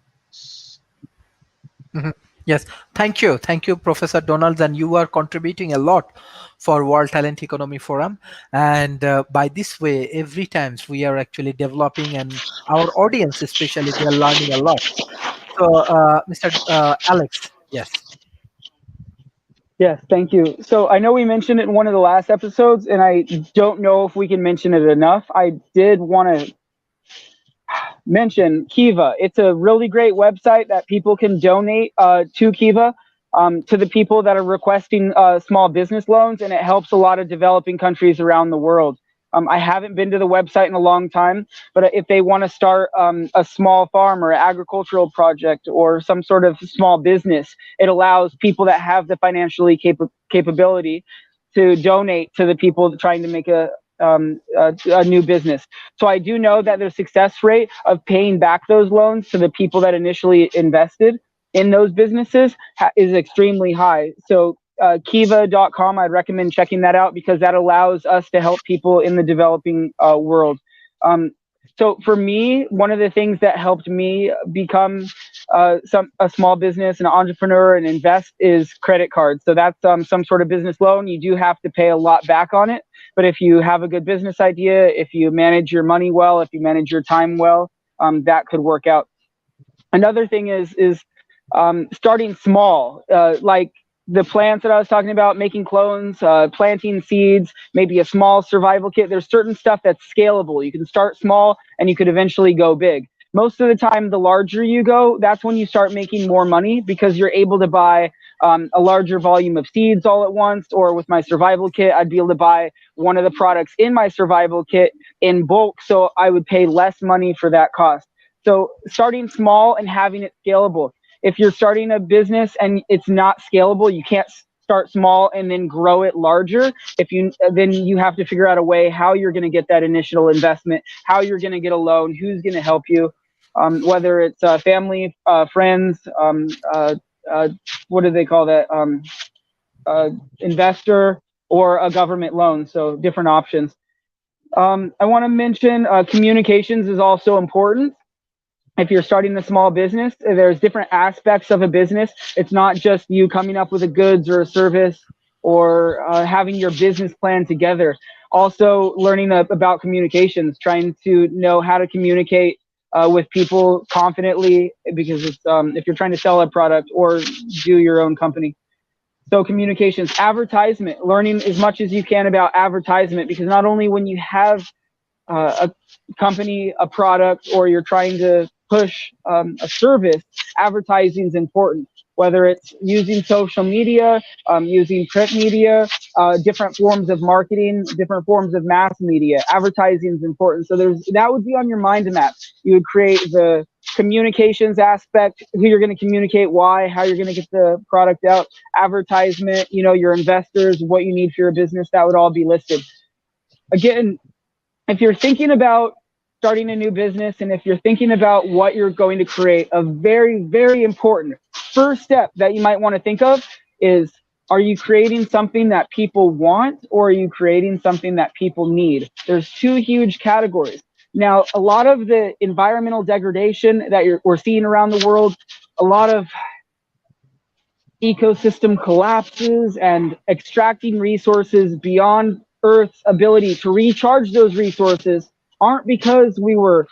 Mm-hmm. Yes, thank you, Professor Donalds, and you are contributing a lot for World Talent Economy Forum. And by this way, every time we are actually developing, and our audience especially, they are learning a lot. So, Mr. Alex, yes. Yes, thank you. So I know we mentioned it in one of the last episodes, and I don't know if we can mention it enough. I did want to mention Kiva. It's a really great website that people can donate to Kiva, to the people that are requesting small business loans, and it helps a lot of developing countries around the world. I haven't been to the website in a long time, but if they want to start a small farm or agricultural project or some sort of small business, it allows people that have the financially capability to donate to the people trying to make a new business. So I do know that the success rate of paying back those loans to the people that initially invested in those businesses is extremely high. So Kiva.com, I'd recommend checking that out because that allows us to help people in the developing world. So for me, one of the things that helped me become a small business, an entrepreneur, and invest is credit cards. So that's some sort of business loan. You do have to pay a lot back on it, but if you have a good business idea, if you manage your money well, if you manage your time well, that could work out. Another thing is starting small, like the plants that I was talking about, making clones, planting seeds, maybe a small survival kit. There's certain stuff that's scalable. You can start small and you could eventually go big. Most of the time, the larger you go, that's when you start making more money because you're able to buy a larger volume of seeds all at once. Or with my survival kit, I'd be able to buy one of the products in my survival kit in bulk, so I would pay less money for that cost. So starting small and having it scalable. If you're starting a business and it's not scalable, you can't start small and then grow it larger. Then you have to figure out a way how you're going to get that initial investment, how you're going to get a loan, who's going to help you, whether it's family, friends, what do they call that? Investor or a government loan. So different options. I want to mention communications is also important. If you're starting a small business, there's different aspects of a business. It's not just you coming up with a goods or a service or having your business plan together. Also learning about communications, trying to know how to communicate with people confidently, because it's, if you're trying to sell a product or do your own company. So communications, advertisement, learning as much as you can about advertisement, because not only when you have a company, a product, or you're trying to push a service, advertising is important. Whether it's using social media, using print media, different forms of marketing, different forms of mass media, advertising is important. So that would be on your mind map. You would create the communications aspect, who you're going to communicate, why, how you're going to get the product out, advertisement, your investors, what you need for your business, that would all be listed. Again, if you're thinking about starting a new business and if you're thinking about what you're going to create, a very, very important first step that you might want to think of is, are you creating something that people want or are you creating something that people need? There's two huge categories. Now, a lot of the environmental degradation that we're seeing around the world, a lot of ecosystem collapses and extracting resources beyond Earth's ability to recharge those resources aren't because we were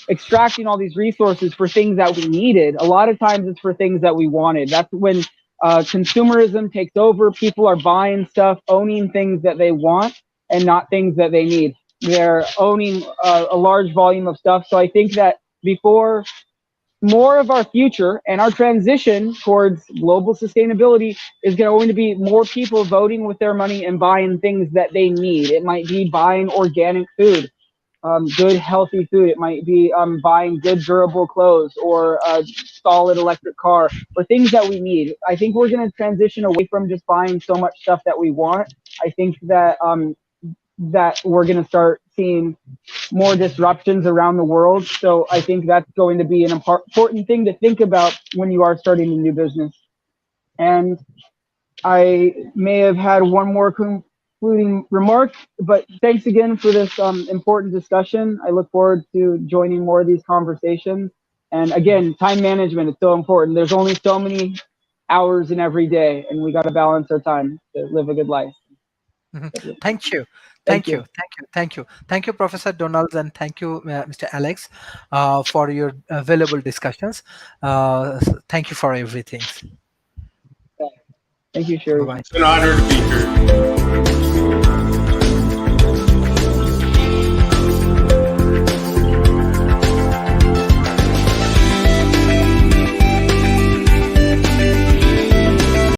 extracting all these resources for things that we needed. A lot of times it's for things that we wanted. That's when consumerism takes over. People are buying stuff, owning things that they want and not things that they need. They're owning a large volume of stuff. So I think that before more of our future and our transition towards global sustainability is going to be more people voting with their money and buying things that they need. It might be buying organic food, good healthy food. It might be buying good durable clothes or a solid electric car, or things that we need. I think we're going to transition away from just buying so much stuff that we want. I think that that we're going to start seeing more disruptions around the world. So I think that's going to be an important thing to think about when you are starting a new business. And I may have had one more concluding remark, but thanks again for this important discussion. I look forward to joining more of these conversations. And again, time management is so important. There's only so many hours in every day, and we got to balance our time to live a good life. Mm-hmm. Thank you. Thank you, Professor Donald, and thank you, Mr. Alex, for your valuable discussions. Thank you for everything. Thank you, Sharif. Bye-bye. It's an honor to be here.